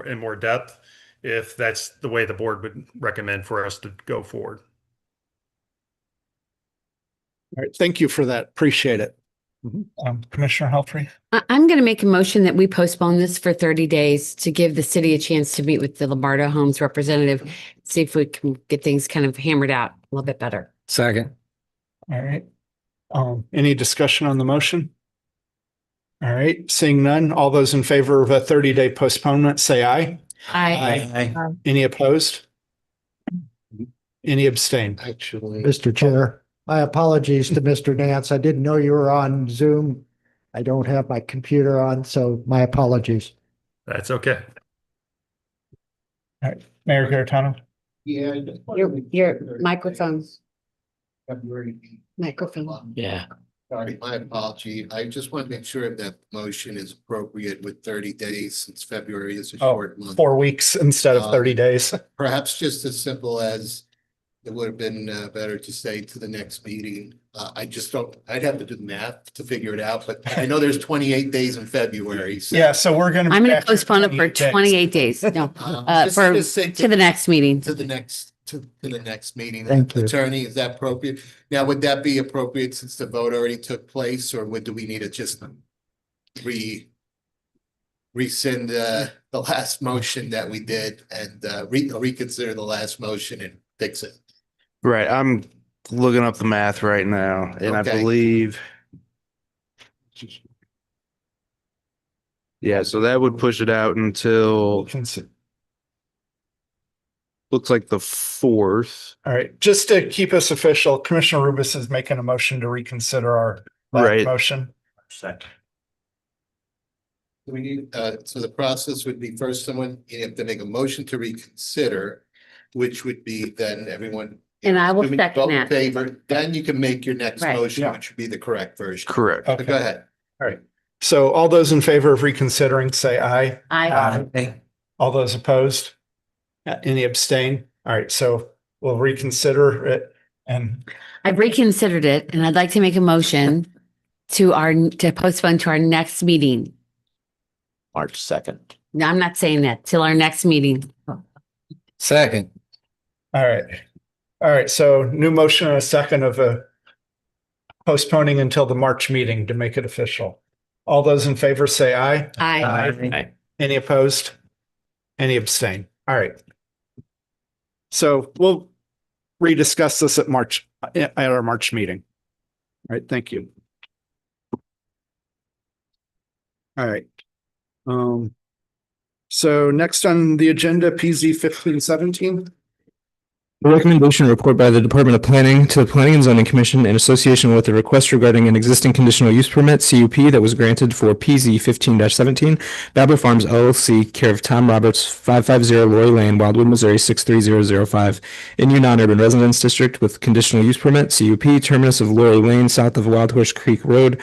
in more depth if that's the way the board would recommend for us to go forward. All right, thank you for that. Appreciate it. Commissioner Helfrey. I'm going to make a motion that we postpone this for 30 days to give the city a chance to meet with the Lombardo Homes representative, see if we can get things kind of hammered out a little bit better. Second. All right. Any discussion on the motion? All right, seeing none, all those in favor of a 30-day postponement, say aye. Aye. Any opposed? Any abstain? Actually. Mr. Chair, my apologies to Mr. Nance. I didn't know you were on Zoom. I don't have my computer on, so my apologies. That's okay. All right, Mayor Garitano. Yeah. Your microphones. Microphone. Yeah. Sorry, my apology. I just want to make sure that motion is appropriate with 30 days since February is a short month. 4 weeks instead of 30 days. Perhaps just as simple as it would have been better to say to the next meeting. I'd have to do the math to figure it out, but I know there's 28 days in February. So, Yeah, so we're going to. I'm going to postpone it for 28 days. No, just say to the next meeting. to the next meeting. Thank you. Attorney, is that appropriate? Now, would that be appropriate since the vote already took place, or do we need to just rescind the last motion that we did and reconsider the last motion and fix it? Right. I'm looking up the math right now, and I Okay. believe. Yeah, so that would push it out until looks like the 4th. All right, just to keep us official, Commissioner Rubis is making a motion to reconsider our Right. motion. We need, so the process would be first you have to make a motion to reconsider, which would be then everyone. And I will assuming second vote in that. Favor, then you can make your next Right. motion, Yeah. which would be the correct version. Correct. But go ahead. All right. So all those in favor of reconsidering, say aye. I, All those opposed? Any abstain? All right, so we'll reconsider it and I've reconsidered it and I'd like to make a motion to postpone to our next meeting. March 2nd. No, I'm not saying that, till our next meeting. Second. all right. All right, so new motion and a second of postponing until the March meeting to make it official. All those in favor say aye. I, Any opposed? Any abstain? All right. So we'll rediscuss this at our March meeting. All right, thank you. All right. So next on the agenda, PZ 1517. The recommendation report by the Department of Planning to the Planning and Zoning Commission in association with a request regarding an existing conditional use permit, CUP, that was granted for PZ 15-17, Babler Farms LLC, care of Tom Roberts, 550 Lori Lane, Wildwood, Missouri, 63005, in your non-urban residence district with conditional use permit, CUP, terminus of Lori Lane, south of Wild Horse Creek Road,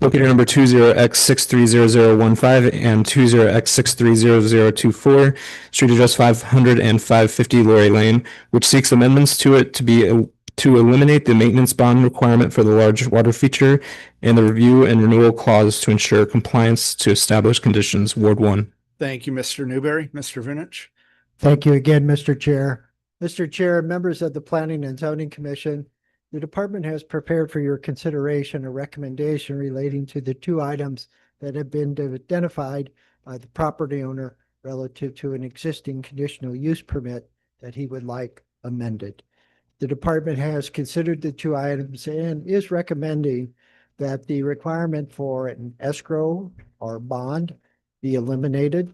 located number 20X630015 and 20X630024, street address 500 and 550 Lori Lane, which seeks amendments to it to eliminate the maintenance bond requirement for the large water feature and the review and renewal clause to ensure compliance to established conditions. Ward 1. Thank you, Mr. Newberry. Mr. Vinich. Thank you again, Mr. Chair. Mr. Chair, members of the Planning and Zoning Commission, the department has prepared for your consideration a recommendation relating to the two items that have been identified by the property owner relative to an existing conditional use permit that he would like amended. The department has considered the two items and is recommending that the requirement for an escrow or bond be eliminated.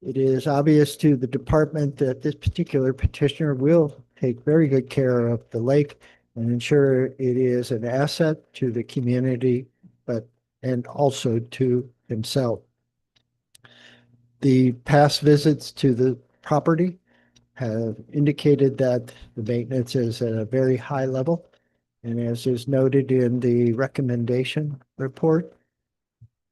It is obvious to the department that this particular petitioner will take very good care of the lake and ensure it is an asset to the community, and also to himself. The past visits to the property have indicated that the maintenance is at a very high level. And as is noted in the recommendation report,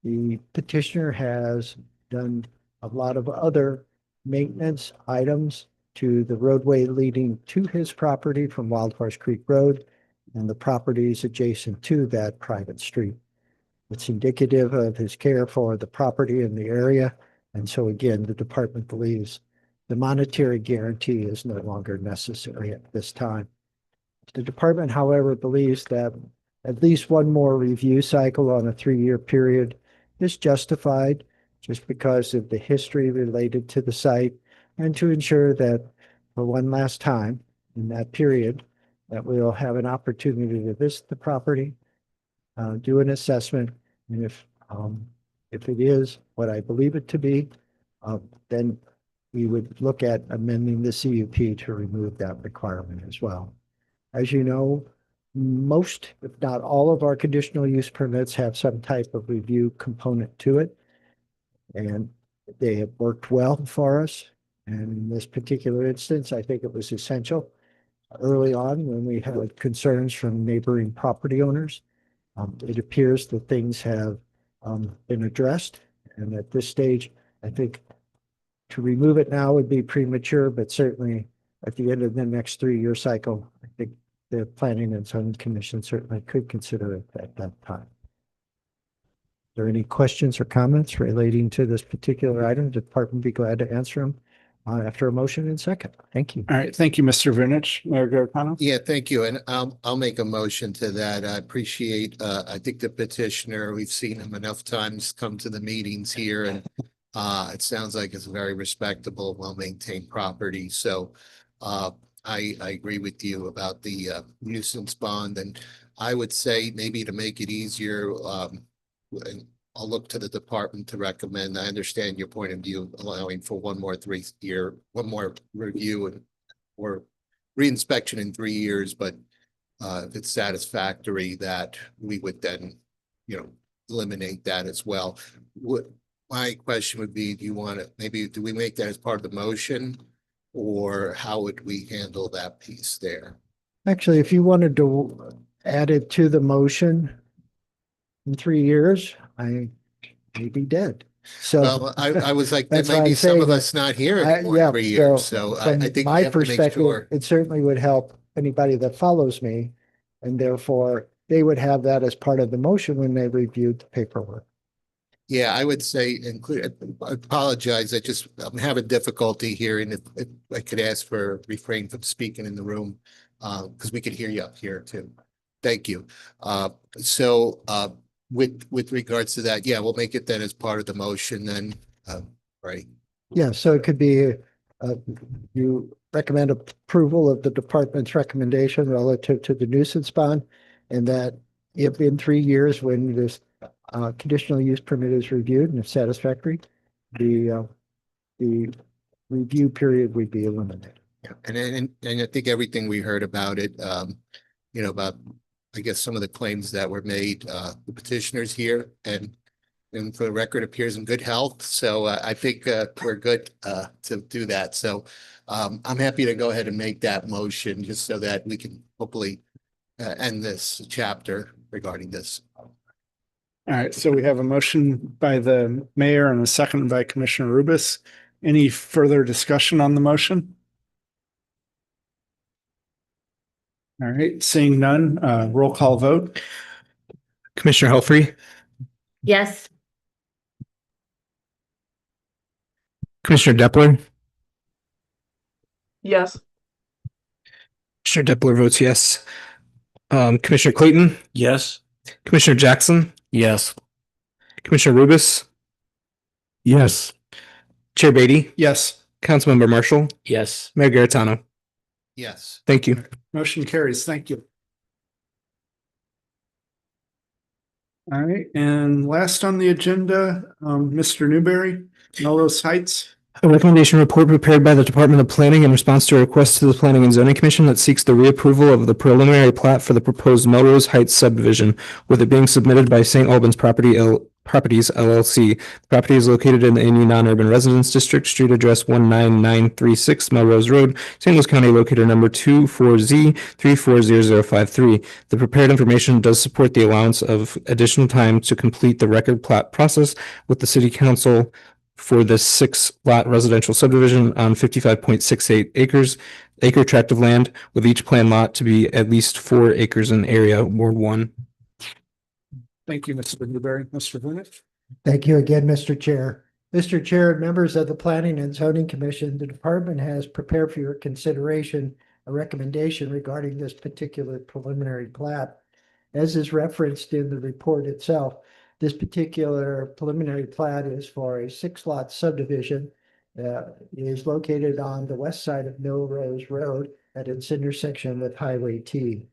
the petitioner has done a lot of other maintenance items to the roadway leading to his property from Wild Horse Creek Road and the properties adjacent to that private street. It's indicative of his care for the property in the area. And so again, the department believes the monetary guarantee is no longer necessary at this time. The department, however, believes that at least one more review cycle on a 3-year period is justified just because of the history related to the site, and to ensure that for one last time in that period, that we'll have an opportunity to visit the property, do an assessment, and if it is what I believe it to be, then we would look at amending the CUP to remove that requirement as well. As you know, most, if not all, of our conditional use permits have some type of review component to it, and they have worked well for us. And in this particular instance, I think it was essential early on when we had concerns from neighboring property owners. It appears that things have been addressed. And at this stage, I think to remove it now would be premature, but certainly at the end of the next 3-year cycle, I think the Planning and Zoning Commission certainly could consider it at that time. Are there any questions or comments relating to this particular item? The department would be glad to answer them after a motion and second. Thank you. All right, thank you, Mr. Vinich. Mayor Garcano. Yeah, thank you. And I'll make a motion to that. I appreciate, I think the petitioner, we've seen him enough times come to the meetings here, and it sounds like it's a very respectable, well-maintained property. So I agree with you about the nuisance bond, and I would say maybe to make it easier, and I'll look to the department to recommend. I understand your point of view, allowing for one more review or reinspection in 3 years, but if it's satisfactory, that we would then, eliminate that as well. My question would be, do we make that as part of the motion, or how would we handle that piece there? Actually, if you wanted to add it to the motion in 3 years, I may be dead. So. Well, I was like, there That's might why be I'm some saying of that us not here I- anymore yeah, for years, so so I from think we my have to make perspective, sure. it certainly would help anybody that follows me. And therefore, they would have that as part of the motion when they reviewed the paperwork. Yeah, I would say include, I apologize, I'm having difficulty hearing if I could ask for refrain from speaking in the room, because we could hear you up here too. Thank you. With regards to that, yeah, we'll make it then as part of the motion then, right? Yeah, so it could be, you recommend approval of the department's recommendation relative to the nuisance bond. And that if in 3 years, when this conditional use permit is reviewed and it's satisfactory, the review period would be eliminated. Yeah, and I think everything we heard about it, about, I guess, some of the claims that were made, the petitioners here and for the record appears in good health. So I think we're good to do that. So I'm happy to go ahead and make that motion just so that we can hopefully end this chapter regarding this. All right, so we have a motion by the mayor and a second by Commissioner Rubis. Any further discussion on the motion? All right, seeing none, roll call vote. Commissioner Helfrey, Yes. Commissioner Depler, Yes. Commissioner Depler votes yes. Commissioner Clayton, Yes. Commissioner Jackson, Yes. Commissioner Rubis, Yes. Chair Beatty, Yes, Councilmember Marshall, Yes. Mayor Garitano. Yes. Thank you. motion carries. Thank you. All right, and last on the agenda, Mr. Newberry, Melrose Heights. A recommendation report prepared by the Department of Planning in response to a request to the Planning and Zoning Commission that seeks the reapproval of the preliminary plat for the proposed Melrose Heights subdivision, with it being submitted by St. Albans Properties LLC. The property is located in the NU Non-Urban Residence District, street address 19936 Melrose Road, St. Louis County, locator number 24Z340053. The prepared information does support the allowance of additional time to complete the record plat process with the City Council for this 6-lot residential subdivision on 55.68 acre tract of land, with each planned lot to be at least 4 acres in area, Ward 1. Thank you, Mr. Newberry. Mr. Bennett. Thank you again, Mr. Chair. Mr. Chair and members of the Planning and Zoning Commission, the department has prepared for your consideration a recommendation regarding this particular preliminary plat. As is referenced in the report itself, this particular preliminary plat is for a 6-lot subdivision. It is located on the west side of Melrose Road at its intersection with Highway T.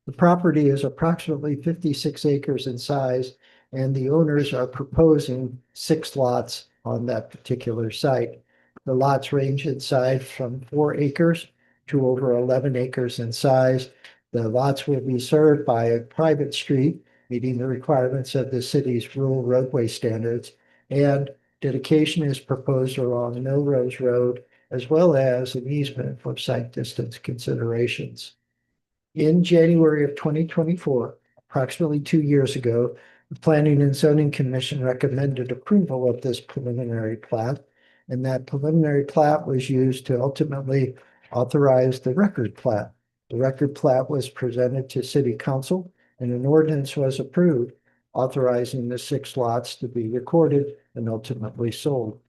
The property is approximately 56 acres in size, and the owners are proposing 6 lots on that particular site. The lots range in size from 4 acres to over 11 acres in size. The lots will be served by a private street, meeting the requirements of the city's rural roadway standards, and dedication is proposed along Melrose Road, as well as an easement for site distance considerations. In January of 2024, approximately 2 years ago, the Planning and Zoning Commission recommended approval of this preliminary plat, and that preliminary plat was used to ultimately authorize the record plat. The record plat was presented to City Council, and an ordinance was approved authorizing the 6 lots to be recorded and ultimately sold.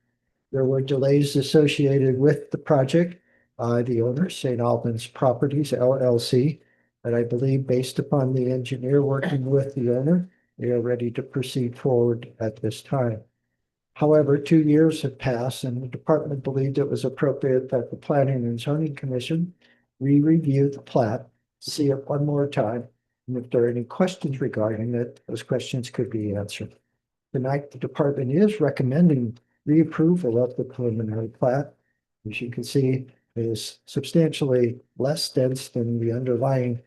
There were delays associated with the project by the owner, St. Albans Properties LLC, but I believe based upon the engineer working with the owner, they are ready to proceed forward at this time. However, 2 years have passed, and the department believed it was appropriate that the Planning and Zoning Commission re-review the plat, see it one more time, and if there are any questions regarding it, those questions could be answered. Tonight, the department is recommending reapproval of the preliminary plat. As you can see, it is substantially less dense than the underlying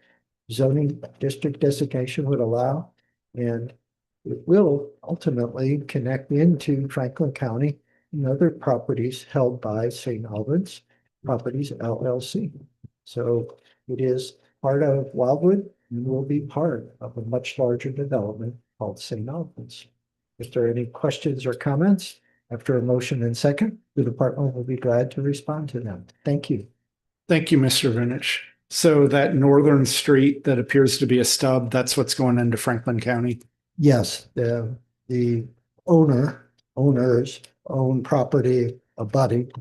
zoning district designation would allow, and it will ultimately connect into Franklin County and other properties held by St. Albans Properties LLC. So it is part of Wildwood and will be part of a much larger development called St. Albans. If there are any questions or comments after a motion and second, the department will be glad to respond to them. Thank you. Thank you, Mr. Vinich. So that northern street that appears to be a stub, that's what's going into Franklin County? Yes, the owners own property abutting,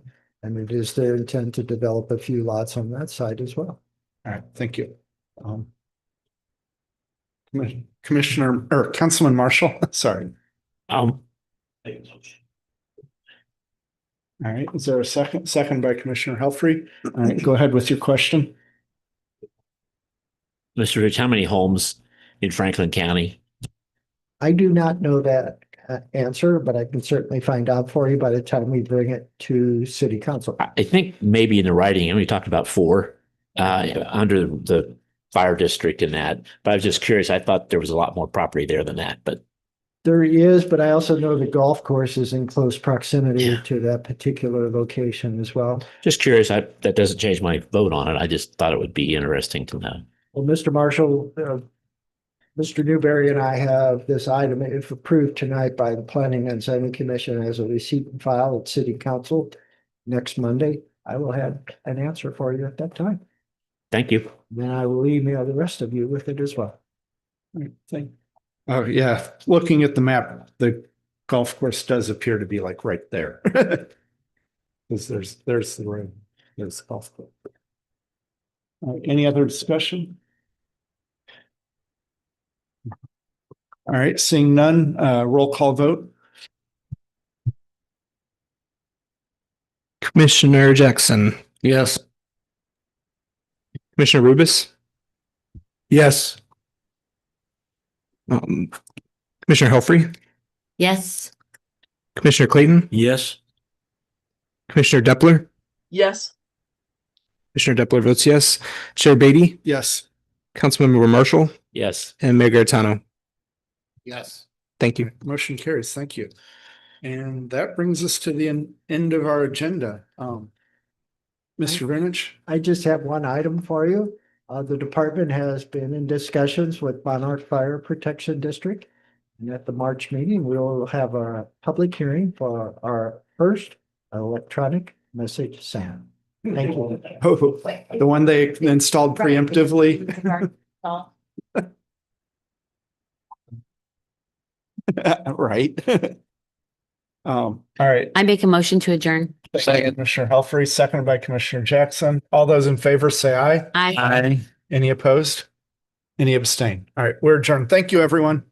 and it is their intent to develop a few lots on that side as well. All right, thank you. Commissioner or Councilman Marshall, sorry. All right, is there a second? Second by Commissioner Helfrey. All right, go ahead with your question. Mr. Rich, how many homes in Franklin County? I do not know that answer, but I can certainly find out for you by the time we bring it to city council. I think maybe in the writing, and we talked about 4 under the fire district in that, but I was just curious. I thought there was a lot more property there than that, but There is, but I also know the golf course is in close proximity to that particular location as well. just curious. That doesn't change my vote on it. I just thought it would be interesting to know. Well, Mr. Marshall, Mr. Newberry and I have this item, if approved tonight by the Planning and Zoning Commission as a receipt and file at City Council next Monday. I will have an answer for you at that time. Thank you. Then I will email the rest of you with it as well. Oh, yeah. Looking at the map, the golf course does appear to be like right there. Because there's the road, there's the golf course. All right, any other discussion? All right, seeing none, roll call vote. Commissioner Jackson. Yes. Commissioner Rubis. Yes. Commissioner Helfrey. Yes. Commissioner Clayton. Yes. Commissioner Depler. Yes. Commissioner Depler votes yes. Chair Beatty. Yes. Councilmember Marshall. Yes. And Mayor Gaetano. Yes. Thank you. Motion carries. Thank you. And that brings us to the end of our agenda. Mr. Vinich? I just have one item for you. The department has been in discussions with Monarch Fire Protection District. And at the March meeting, we'll have a public hearing for our first electronic message sound. Thank you. Oh, the one they installed preemptively. Right. All right. I make a motion to adjourn. Second, Commissioner Helfrey, seconded by Commissioner Jackson. All those in favor say aye. Aye. Any opposed? Any abstain? All right, we're adjourned. Thank you, everyone.